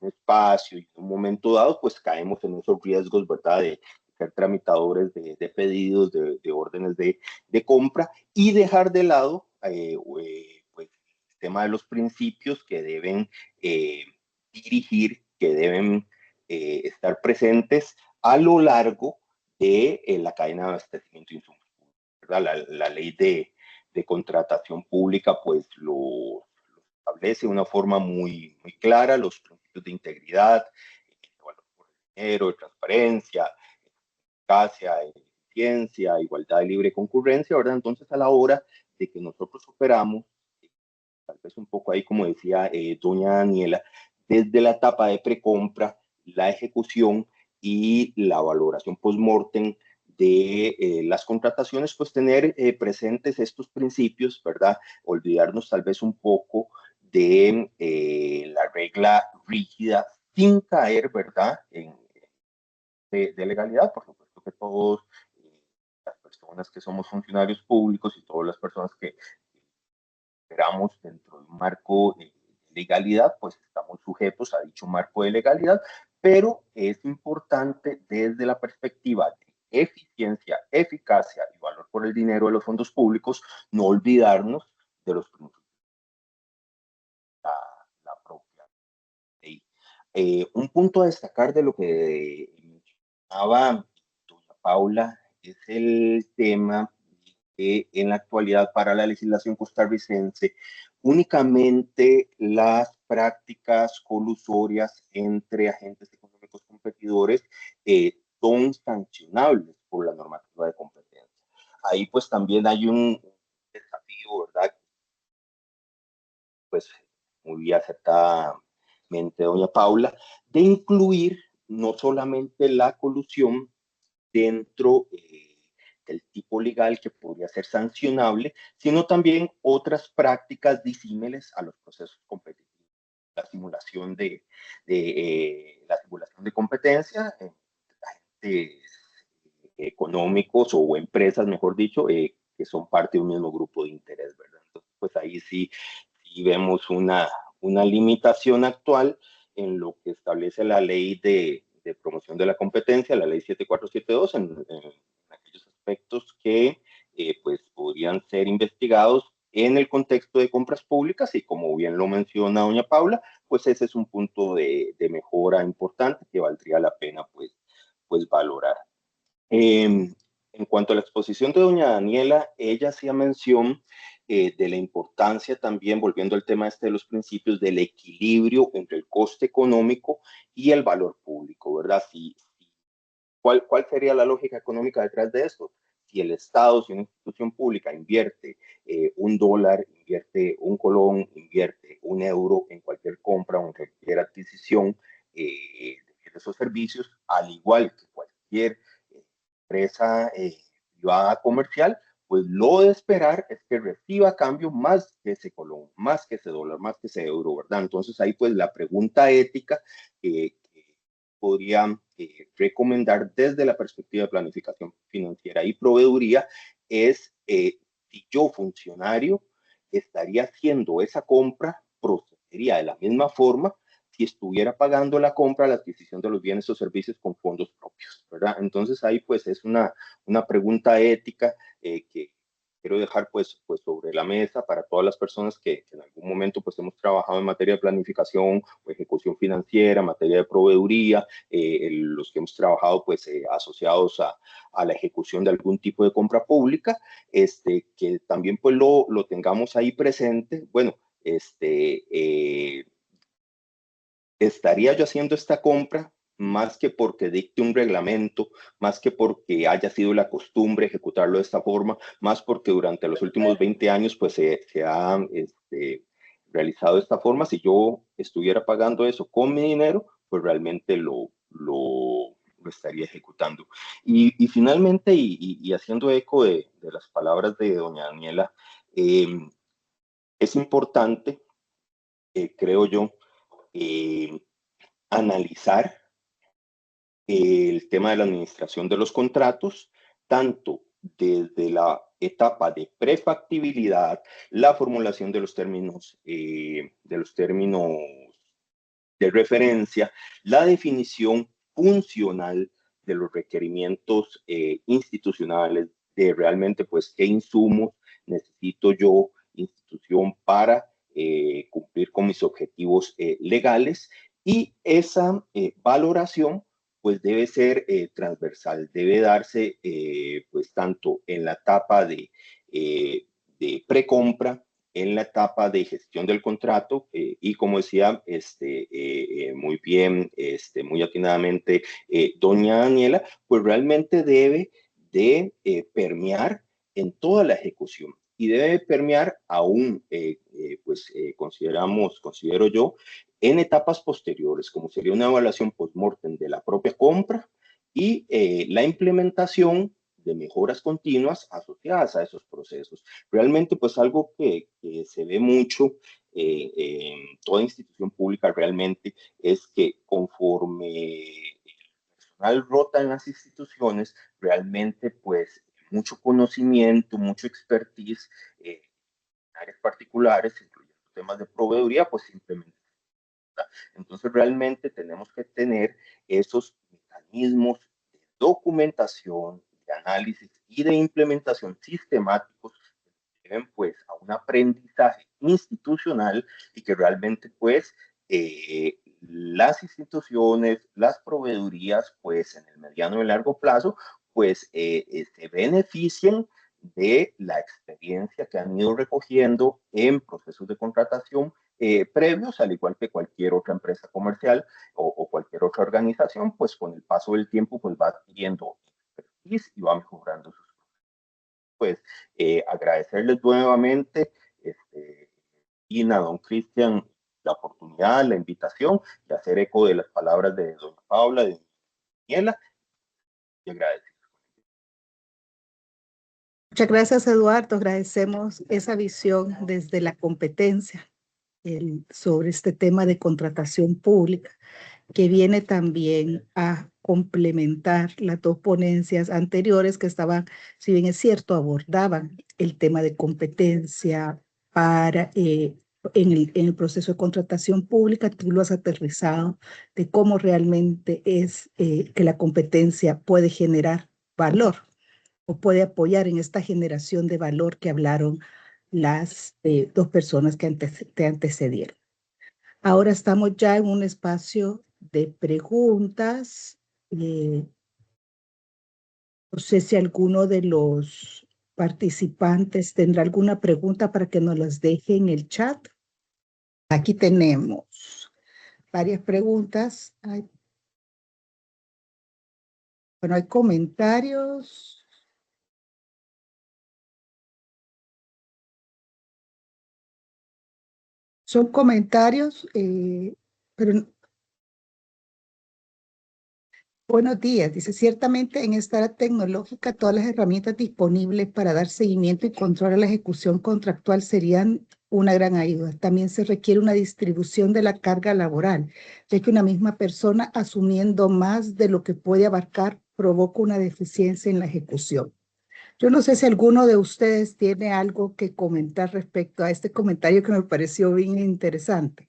un espacio y en un momento dado, pues caemos en esos riesgos, ¿verdad? De ser tramitadores de pedidos, de órdenes de compra y dejar de lado pues, el tema de los principios que deben dirigir, que deben estar presentes a lo largo de la cadena de abastecimiento de insumos. La ley de contratación pública pues lo establece de una forma muy clara, los principios de integridad, valor por el dinero, de transparencia, eficacia, eficiencia, igualdad y libre concurrencia, ¿verdad? Entonces, a la hora de que nosotros operamos, tal vez un poco ahí, como decía doña Daniela, desde la etapa de precompra, la ejecución y la valoración post-mortem de las contrataciones, pues tener presentes estos principios, ¿verdad? Olvidarnos tal vez un poco de la regla rígida sin caer, ¿verdad? De legalidad, por supuesto que todos las personas que somos funcionarios públicos y todas las personas que operamos dentro de un marco de legalidad, pues estamos sujetos a dicho marco de legalidad, pero es importante desde la perspectiva de eficiencia, eficacia y valor por el dinero de los fondos públicos, no olvidarnos de los principios de la propia ley. Un punto a destacar de lo que mencionaba doña Paula es el tema que en la actualidad para la legislación costarricense únicamente las prácticas colusorias entre agentes económicos competidores son sancionables por la normativa de competencia. Ahí pues también hay un desafío, ¿verdad? Pues muy acertadamente doña Paula, de incluir no solamente la colusión dentro del tipo legal que podría ser sancionable, sino también otras prácticas disímiles a los procesos competitivos. La simulación la simulación de competencia, agentes económicos o empresas, mejor dicho, que son parte de un mismo grupo de interés, ¿verdad? Entonces, pues ahí sí vemos una limitación actual en lo que establece la ley de promoción de la competencia, la ley 7472, en aquellos aspectos que pues podrían ser investigados en el contexto de compras públicas y como bien lo menciona doña Paula, pues ese es un punto de mejora importante que valdría la pena pues valorar. En cuanto a la exposición de doña Daniela, ella hacía mención de la importancia también, volviendo al tema de los principios, del equilibrio entre el coste económico y el valor público, ¿verdad? ¿Cuál sería la lógica económica detrás de esto? Si el Estado, si una institución pública invierte $1, invierte $1, invierte €1 en cualquier compra o en cualquier adquisición de esos servicios, al igual que cualquier empresa privada comercial, pues lo de esperar es que reciba a cambio más que ese colón, más que ese dólar, más que ese euro, ¿verdad? Entonces ahí pues la pregunta ética que podría recomendar desde la perspectiva de planificación financiera y proveeduría es si yo funcionario estaría haciendo esa compra, procedería de la misma forma si si estuviera pagando la compra, la adquisición de los bienes o servicios con fondos propios, ¿verdad? Entonces ahí pues es una pregunta ética que quiero dejar pues sobre la mesa para todas las personas que en algún momento pues hemos trabajado en materia de planificación o ejecución financiera, materia de proveeduría, los que hemos trabajado pues asociados a la ejecución de algún tipo de compra pública, que también pues lo tengamos ahí presente. Bueno, estaría yo haciendo esta compra más que porque dicte un reglamento, más que porque haya sido la costumbre ejecutarlo de esta forma, más porque durante los últimos 20 años pues se ha realizado de esta forma. Si yo estuviera pagando eso con mi dinero, pues realmente lo estaría ejecutando. Y finalmente, y haciendo eco de las palabras de doña Daniela, es importante, creo yo, analizar el tema de la administración de los contratos, tanto desde la etapa de prefactibilidad, la formulación de los términos de referencia, la definición funcional de los requerimientos institucionales, de realmente pues qué insumos necesito yo, institución, para cumplir con mis objetivos legales, y esa valoración pues debe ser transversal, debe darse pues tanto en la etapa de precompra, en la etapa de gestión del contrato, y como decía muy bien, muy atinadamente doña Daniela, pues realmente debe de permear en toda la ejecución, y debe permear aún, considero yo, en etapas posteriores, como sería una evaluación post-mortem de la propia compra y la implementación de mejoras continuas asociadas a esos procesos. Realmente, pues algo que se ve mucho en toda institución pública realmente es que conforme el personal rota en las instituciones, realmente pues mucho conocimiento, mucho expertise en áreas particulares, incluyendo temas de proveeduría, pues simplemente. Entonces realmente tenemos que tener esos mecanismos de documentación, de análisis y de implementación sistemáticos que lleven pues a un aprendizaje institucional, y que realmente pues las instituciones, las proveedurías pues en el mediano y largo plazo pues se beneficien de la experiencia que han ido recogiendo en procesos de contratación previos, al igual que cualquier otra empresa comercial o cualquier otra organización, pues con el paso del tiempo pues va adquiriendo expertise y va mejorando sus procesos. Pues agradecerles nuevamente, Ina, don Cristian, la oportunidad, la invitación, y hacer eco de las palabras de doña Paula, de Daniela, y agradecer. Muchas gracias, Eduardo. Agradecemos esa visión desde la competencia sobre este tema de contratación pública, que viene también a complementar las dos ponencias anteriores que estaban, si bien es cierto, abordaban el tema de competencia para en el proceso de contratación pública. Tú lo has aterrizado de cómo realmente es que la competencia puede generar valor o puede apoyar en esta generación de valor que hablaron las dos personas que te antecedieron. Ahora estamos ya en un espacio de preguntas. No sé si alguno de los participantes tendrá alguna pregunta para que nos las deje en el chat. Aquí tenemos varias preguntas. Bueno, hay comentarios. Son comentarios, pero buenos días. Dice, ciertamente en esta era tecnológica todas las herramientas disponibles para dar seguimiento y control a la ejecución contractual serían una gran ayuda. También se requiere una distribución de la carga laboral, ya que una misma persona asumiendo más de lo que puede abarcar provoca una deficiencia en la ejecución. Yo no sé si alguno de ustedes tiene algo que comentar respecto a este comentario que me pareció bien interesante.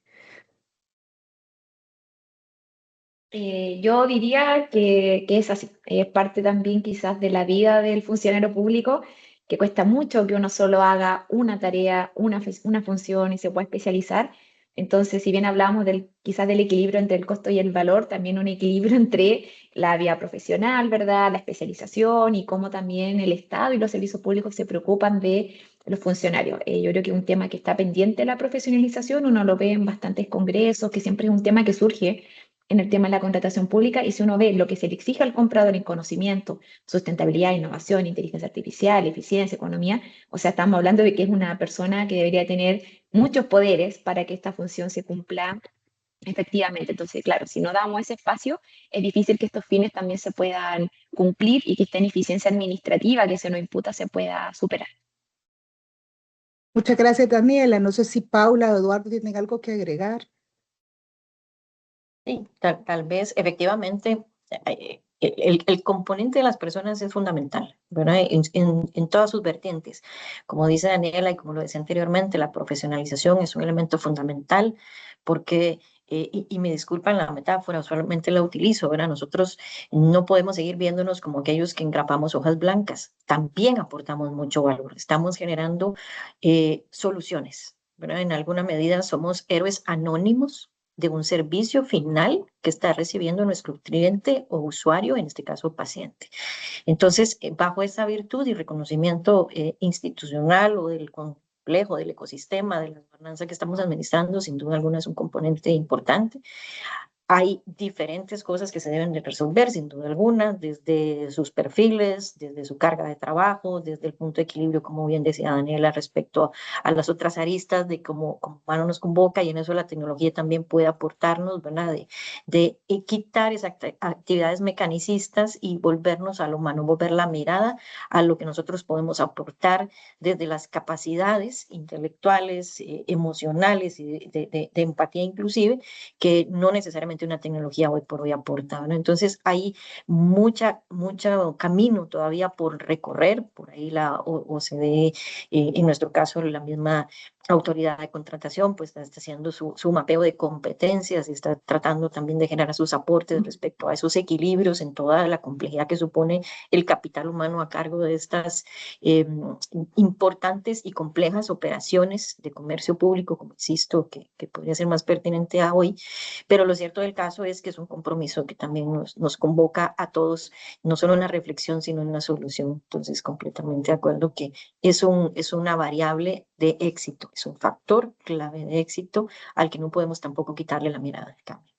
Yo diría que es así. Es parte también quizás de la vida del funcionario público, que cuesta mucho que uno solo haga una tarea, una función y se pueda especializar. Entonces, si bien hablamos quizás del equilibrio entre el costo y el valor, también un equilibrio entre la vida profesional, ¿verdad? La especialización y cómo también el Estado y los servicios públicos se preocupan de los funcionarios. Yo creo que es un tema que está pendiente de la profesionalización, uno lo ve en bastantes congresos, que siempre es un tema que surge en el tema de la contratación pública, y si uno ve lo que se le exige al comprador en conocimiento, sustentabilidad, innovación, inteligencia artificial, eficiencia, economía, o sea, estamos hablando de que es una persona que debería tener muchos poderes para que esta función se cumpla efectivamente. Entonces, claro, si no damos ese espacio, es difícil que estos fines también se puedan cumplir y que esta ineficiencia administrativa que se nos imputa se pueda superar. Muchas gracias, Daniela. No sé si Paula o Eduardo tienen algo que agregar. Sí, tal vez efectivamente el componente de las personas es fundamental, ¿verdad? En todas sus vertientes. Como dice Daniela y como lo decía anteriormente, la profesionalización es un elemento fundamental porque, y me disculpan la metáfora, usualmente la utilizo, ¿verdad? Nosotros no podemos seguir viéndonos como aquellos que engrapamos hojas blancas. También aportamos mucho valor. Estamos generando soluciones, ¿verdad? En alguna medida somos héroes anónimos de un servicio final que está recibiendo nuestro cliente o usuario, en este caso paciente. Entonces, bajo esa virtud y reconocimiento institucional o del complejo, del ecosistema, de la gobernanza que estamos administrando, sin duda alguna es un componente importante. Hay diferentes cosas que se deben de resolver, sin duda alguna, desde sus perfiles, desde su carga de trabajo, desde el punto de equilibrio, como bien decía Daniela, respecto a las otras aristas de cómo humano nos convoca, y en eso la tecnología también puede aportarnos, ¿verdad? De quitar esas actividades mecanicistas y volvernos al humano, volver la mirada a lo que nosotros podemos aportar desde las capacidades intelectuales, emocionales y de empatía inclusive, que no necesariamente una tecnología hoy por hoy aporta, ¿no? Entonces hay mucho camino todavía por recorrer, por ahí la OCDE, en nuestro caso la misma autoridad de contratación, pues está haciendo su mapeo de competencias y está tratando también de generar sus aportes respecto a esos equilibrios en toda la complejidad que supone el capital humano a cargo de estas importantes y complejas operaciones de comercio público, como insisto, que podría ser más pertinente a hoy, pero lo cierto del caso es que es un compromiso que también nos convoca a todos, no solo en una reflexión, sino en una solución. Entonces, completamente de acuerdo que es una variable de éxito, es un factor clave de éxito al que no podemos tampoco quitarle la mirada del cambio.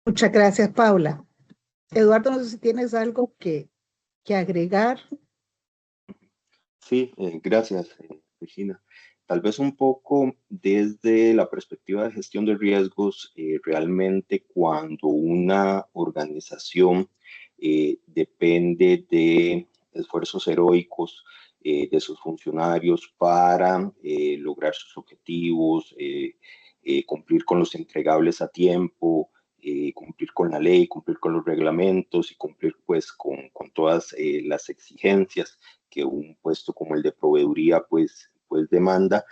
Muchas gracias, Paula. Eduardo, no sé si tienes algo que agregar. Sí, gracias, Regina. Tal vez un poco desde la perspectiva de gestión de riesgos, realmente cuando una organización depende de esfuerzos heroicos de sus funcionarios para lograr sus objetivos, cumplir con los entregables a tiempo, cumplir con la ley, cumplir con los reglamentos y cumplir pues con todas las exigencias que un puesto como el de proveeduría pues demanda,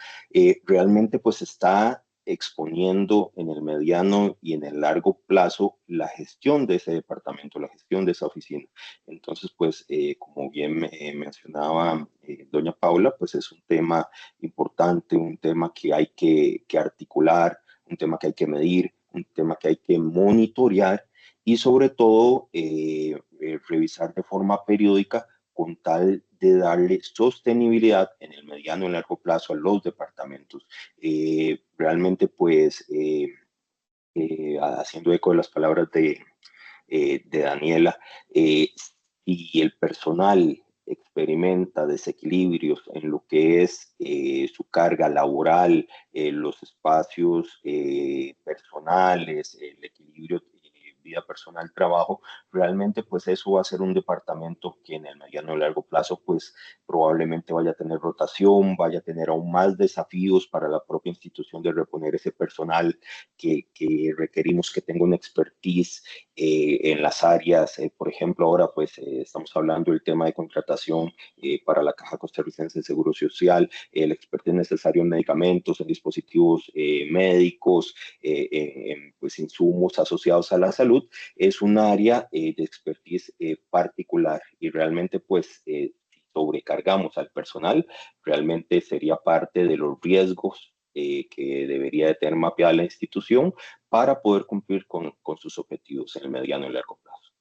realmente pues está exponiendo en el mediano y en el largo plazo la gestión de ese departamento, la gestión de esa oficina. Entonces, pues, como bien mencionaba doña Paula, pues es un tema importante, un tema que hay que articular, un tema que hay que medir, un tema que hay que monitorear y sobre todo revisar de forma periódica con tal de darle sostenibilidad en el mediano y largo plazo a los departamentos. Realmente, pues, haciendo eco de las palabras de Daniela, y el personal experimenta desequilibrios en lo que es su carga laboral, los espacios personales, el equilibrio vida personal-trabajo, realmente pues eso va a ser un departamento que en el mediano y largo plazo pues probablemente vaya a tener rotación, vaya a tener aún más desafíos para la propia institución de reponer ese personal que requerimos que tenga una expertise en las áreas. Por ejemplo, ahora pues estamos hablando del tema de contratación para la Caja Costarricense de Seguro Social, el expertise necesario en medicamentos, en dispositivos médicos, en pues, insumos asociados a la salud, es un área de expertise particular y realmente pues si sobrecargamos al personal, realmente sería parte de los riesgos que debería de tener mapeada la institución para poder cumplir con sus objetivos en el mediano y largo plazo.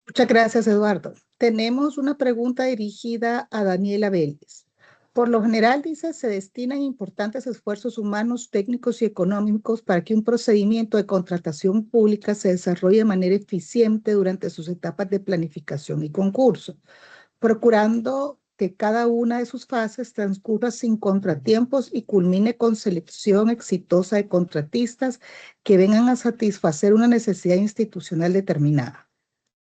Muchas gracias, Eduardo. Tenemos una pregunta dirigida a Daniela Vélez. Por lo general, dice, se destinan importantes esfuerzos humanos, técnicos y económicos para que un procedimiento de contratación pública se desarrolle de manera eficiente durante sus etapas de planificación y concurso, procurando que cada una de sus fases transcurra sin contratiempos y culmine con selección exitosa de contratistas que vengan a satisfacer una necesidad institucional determinada.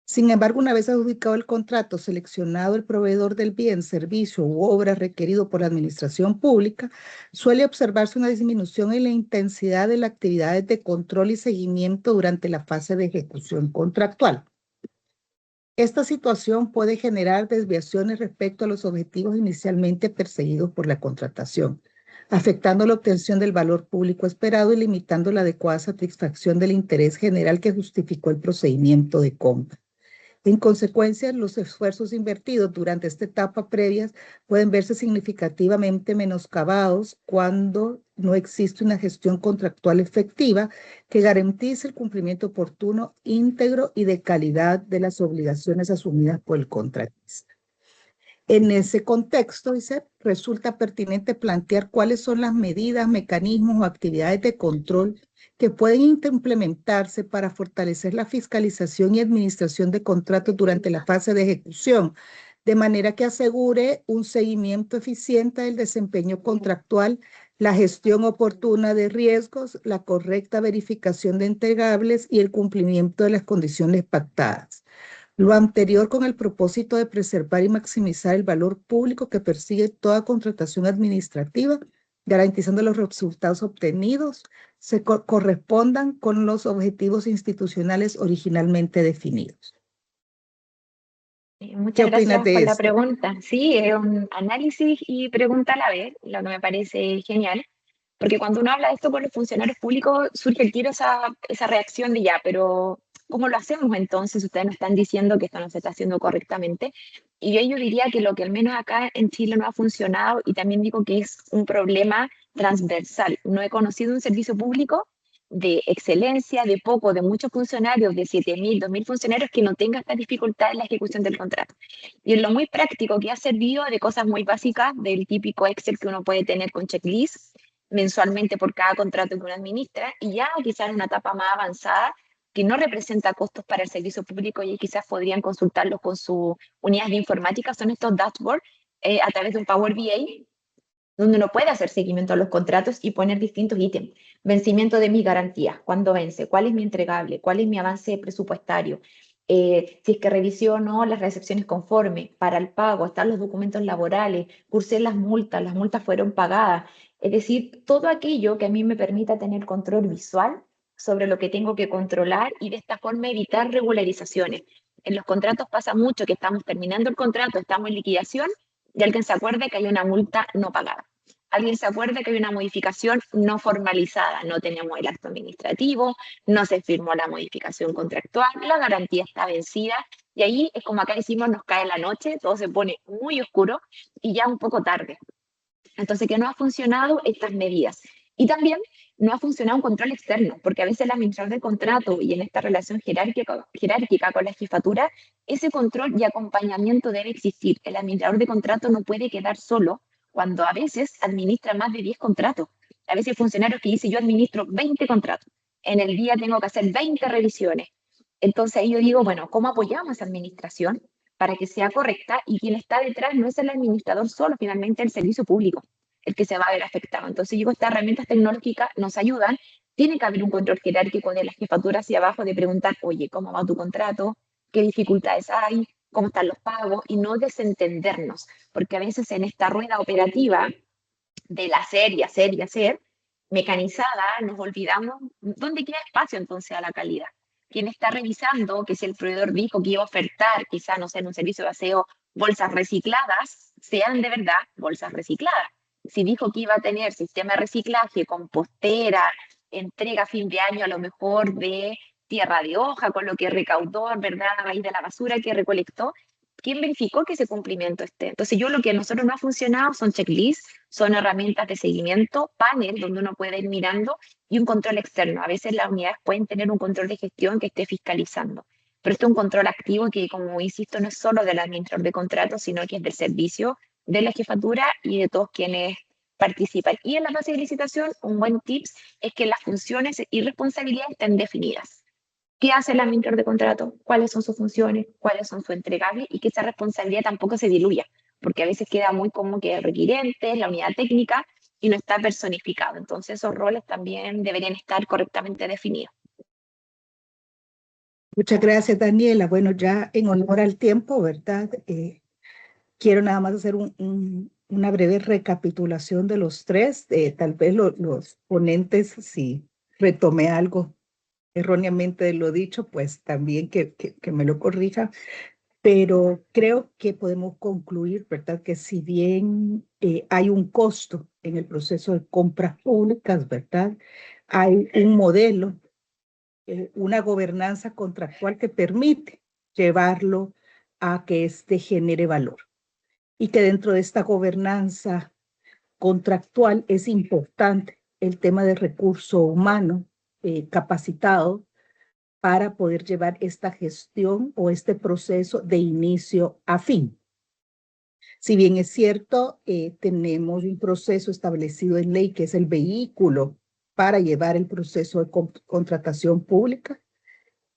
Sin embargo, una vez adjudicado el contrato, seleccionado el proveedor del bien, servicio u obra requerido por la administración pública, suele observarse una disminución en la intensidad de las actividades de control y seguimiento durante la fase de ejecución contractual. Esta situación puede generar desviaciones respecto a los objetivos inicialmente perseguidos por la contratación, afectando la obtención del valor público esperado y limitando la adecuada satisfacción del interés general que justificó el procedimiento de compra. En consecuencia, los esfuerzos invertidos durante esta etapa previa pueden verse significativamente menoscabados cuando no existe una gestión contractual efectiva que garantice el cumplimiento oportuno, íntegro y de calidad de las obligaciones asumidas por el contratista. En ese contexto, dice, resulta pertinente plantear cuáles son las medidas, mecanismos o actividades de control que pueden implementarse para fortalecer la fiscalización y administración de contratos durante la fase de ejecución, de manera que asegure un seguimiento eficiente del desempeño contractual, la gestión oportuna de riesgos, la correcta verificación de entregables y el cumplimiento de las condiciones pactadas. Lo anterior con el propósito de preservar y maximizar el valor público que persigue toda contratación administrativa, garantizando los resultados obtenidos se correspondan con los objetivos institucionales originalmente definidos. Muchas ¿Qué opinas gracias de por la esto? pregunta. Sí, es un análisis y pregunta a la vez, lo que me parece genial, porque cuando uno habla de esto con los funcionarios públicos surge el tiro esa reacción de ya, pero ¿cómo lo hacemos entonces? Ustedes nos están diciendo que esto no se está haciendo correctamente. Y yo diría que lo que al menos acá en Chile no ha funcionado, y también digo que es un problema transversal. No he conocido un servicio público de excelencia, de muchos funcionarios, de 7.000, 2.000 funcionarios, que no tenga esta dificultad en la ejecución del contrato. Y en lo muy práctico, que ha servido de cosas muy básicas, del típico Excel que uno puede tener con checklist mensualmente por cada contrato que uno administra, y ya quizás en una etapa más avanzada, que no representa costos para el servicio público y quizás podrían consultarlos con sus unidades de informática, son estos dashboards a través de un Power BI, donde uno puede hacer seguimiento a los contratos y poner distintos ítems. Vencimiento de mis garantías, cuándo vence, cuál es mi entregable, cuál es mi avance presupuestario, si es que revisó o no las recepciones conforme, para el pago, están los documentos laborales, cursé las multas fueron pagadas. Es decir, todo aquello que a mí me permita tener control visual sobre lo que tengo que controlar y de esta forma evitar regularizaciones. En los contratos pasa mucho que estamos terminando el contrato, estamos en liquidación y alguien se acuerda que hay una multa no pagada. Alguien se acuerda que hay una modificación no formalizada, no tenemos el acto administrativo, no se firmó la modificación contractual, la garantía está vencida y ahí es como acá decimos, nos cae la noche, todo se pone muy oscuro y ya un poco tarde. Entonces, que no ha funcionado estas medidas. Y también no ha funcionado un control externo, porque a veces el administrador del contrato y en esta relación jerárquica con la jefatura, ese control y acompañamiento debe existir. El administrador de contrato no puede quedar solo cuando a veces administra más de 10 contratos. A veces hay funcionarios que dicen, yo administro 20 contratos. En el día tengo que hacer 20 revisiones. Entonces ahí yo digo, bueno, ¿cómo apoyamos esa administración para que sea correcta? Y quien está detrás no es el administrador solo, finalmente el servicio público, el que se va a ver afectado. Entonces digo, estas herramientas tecnológicas nos ayudan, tiene que haber un control jerárquico de la jefatura hacia abajo de preguntar, oye, ¿cómo va tu contrato? ¿Qué dificultades hay? ¿Cómo están los pagos? Y no desentendernos, porque a veces en esta rueda operativa del hacer y hacer y hacer, mecanizada, nos olvidamos dónde queda espacio entonces a la calidad. ¿Quién está revisando que si el proveedor dijo que iba a ofertar, quizá, no sé, en un servicio de aseo, bolsas recicladas, sean de verdad bolsas recicladas? Si dijo que iba a tener sistema de reciclaje, compostera, entrega a fin de año a lo mejor de tierra de hoja, con lo que recaudó, ¿verdad?, a raíz de la basura que recolectó, ¿quién verificó que ese cumplimiento esté? Entonces yo lo que a nosotros no ha funcionado son checklists, son herramientas de seguimiento, panel donde uno puede ir mirando y un control externo. A veces las unidades pueden tener un control de gestión que esté fiscalizando, pero este es un control activo que, como insisto, no es solo del administrador de contratos, sino que es del servicio, de la jefatura y de todos quienes participan. Y en la fase de licitación, un buen tips es que las funciones y responsabilidades estén definidas. ¿Qué hace el administrador de contrato? ¿Cuáles son sus funciones? ¿Cuáles son sus entregables? Y que esa responsabilidad tampoco se diluya, porque a veces queda muy como que el requirente, la unidad técnica, y no está personificado. Entonces esos roles también deberían estar correctamente definidos. Muchas gracias, Daniela. Bueno, ya en honor al tiempo, ¿verdad? Quiero nada más hacer una breve recapitulación de los tres. Tal vez los ponentes, si retomé algo erróneamente de lo dicho, pues también que me lo corrija. Pero creo que podemos concluir, ¿verdad?, que si bien hay un costo en el proceso de compras públicas, ¿verdad?, hay un modelo, una gobernanza contractual que permite llevarlo a que éste genere valor. Y que dentro de esta gobernanza contractual es importante el tema de recurso humano capacitado para poder llevar esta gestión o este proceso de inicio a fin. Si bien es cierto, tenemos un proceso establecido en ley que es el vehículo para llevar el proceso de contratación pública,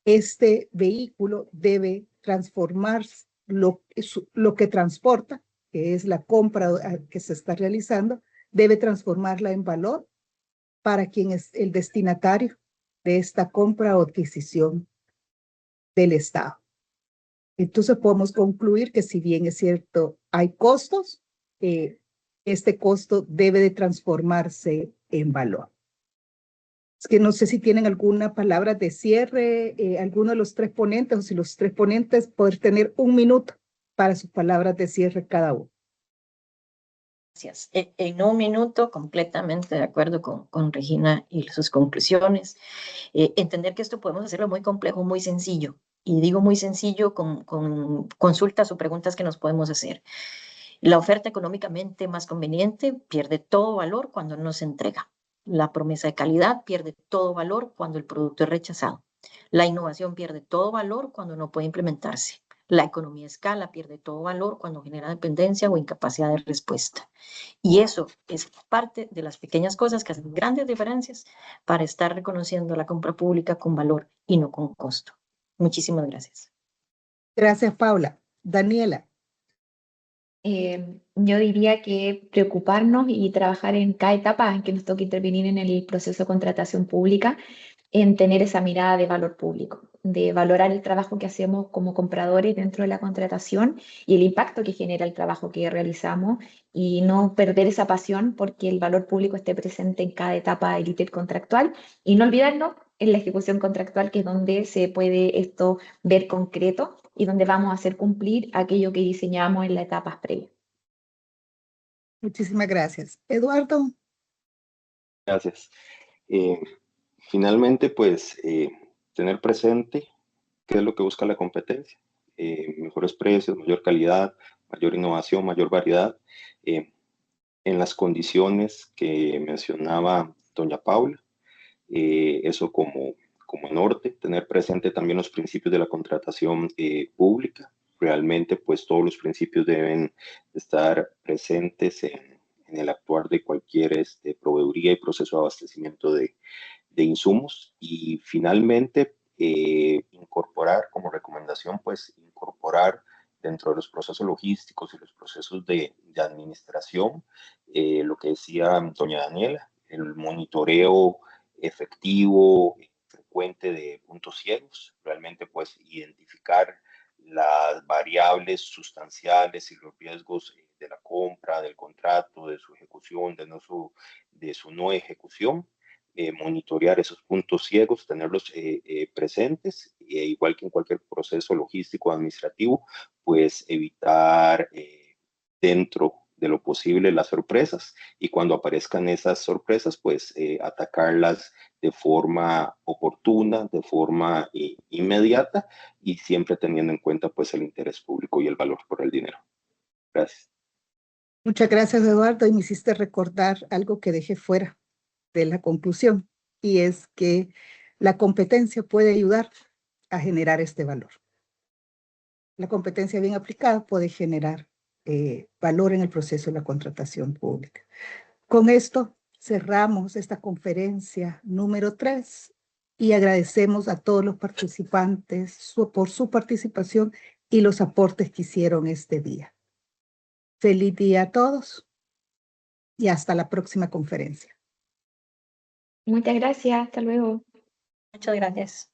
este vehículo debe transformar lo que transporta, que es la compra que se está realizando, debe transformarla en valor para quien es el destinatario de esta compra o adquisición del Estado. Entonces podemos concluir que si bien es cierto, hay costos, este costo debe de transformarse en valor. Es que no sé si tienen alguna palabra de cierre, alguno de los tres ponentes, o si los tres ponentes poder tener 1 minuto para sus palabras de cierre cada uno. Gracias. En 1 minuto, completamente de acuerdo con Regina y sus conclusiones. Entender que esto podemos hacerlo muy complejo, muy sencillo. Y digo muy sencillo con consultas o preguntas que nos podemos hacer. La oferta económicamente más conveniente pierde todo valor cuando no se entrega. La promesa de calidad pierde todo valor cuando el producto es rechazado. La innovación pierde todo valor cuando no puede implementarse. La economía a escala pierde todo valor cuando genera dependencia o incapacidad de respuesta. Y eso es parte de las pequeñas cosas que hacen grandes diferencias para estar reconociendo la compra pública con valor y no con costo. Muchísimas gracias. Gracias, Paula. Daniela. Yo diría que preocuparnos y trabajar en cada etapa en que nos toque intervenir en el proceso de contratación pública, en tener esa mirada de valor público, de valorar el trabajo que hacemos como compradores dentro de la contratación y el impacto que genera el trabajo que realizamos, y no perder esa pasión porque el valor público esté presente en cada etapa del ítem contractual, y no olvidarnos en la ejecución contractual, que es donde se puede esto ver concreto y donde vamos a hacer cumplir aquello que diseñamos en las etapas previas. Muchísimas gracias. Eduardo. Gracias. Finalmente, pues, tener presente qué es lo que busca la competencia. Mejores precios, mayor calidad, mayor innovación, mayor variedad, en las condiciones que mencionaba doña Paula. Eso como norte, tener presente también los principios de la contratación pública. Realmente, pues, todos los principios deben estar presentes en el actuar de cualquier proveeduría y proceso de abastecimiento de insumos. Y finalmente, incorporar como recomendación, pues, incorporar dentro de los procesos logísticos y los procesos de administración, lo que decía doña Daniela, el monitoreo efectivo, frecuente de puntos ciegos, realmente pues identificar las variables sustanciales y los riesgos de la compra, del contrato, de su ejecución, de su no ejecución, monitorear esos puntos ciegos, tenerlos presentes, igual que en cualquier proceso logístico administrativo, pues evitar dentro de lo posible las sorpresas, y cuando aparezcan esas sorpresas, pues atacarlas de forma oportuna, de forma inmediata, y siempre teniendo en cuenta pues el interés público y el valor por el dinero. Gracias. Muchas gracias, Eduardo, y me hiciste recordar algo que dejé fuera de la conclusión, y es que la competencia puede ayudar a generar este valor. La competencia bien aplicada puede generar valor en el proceso de la contratación pública. Con esto cerramos esta conferencia número 3 y agradecemos a todos los participantes por su participación y los aportes que hicieron este día. Feliz día a todos y hasta la próxima conferencia. Muchas gracias, hasta luego. Muchas gracias.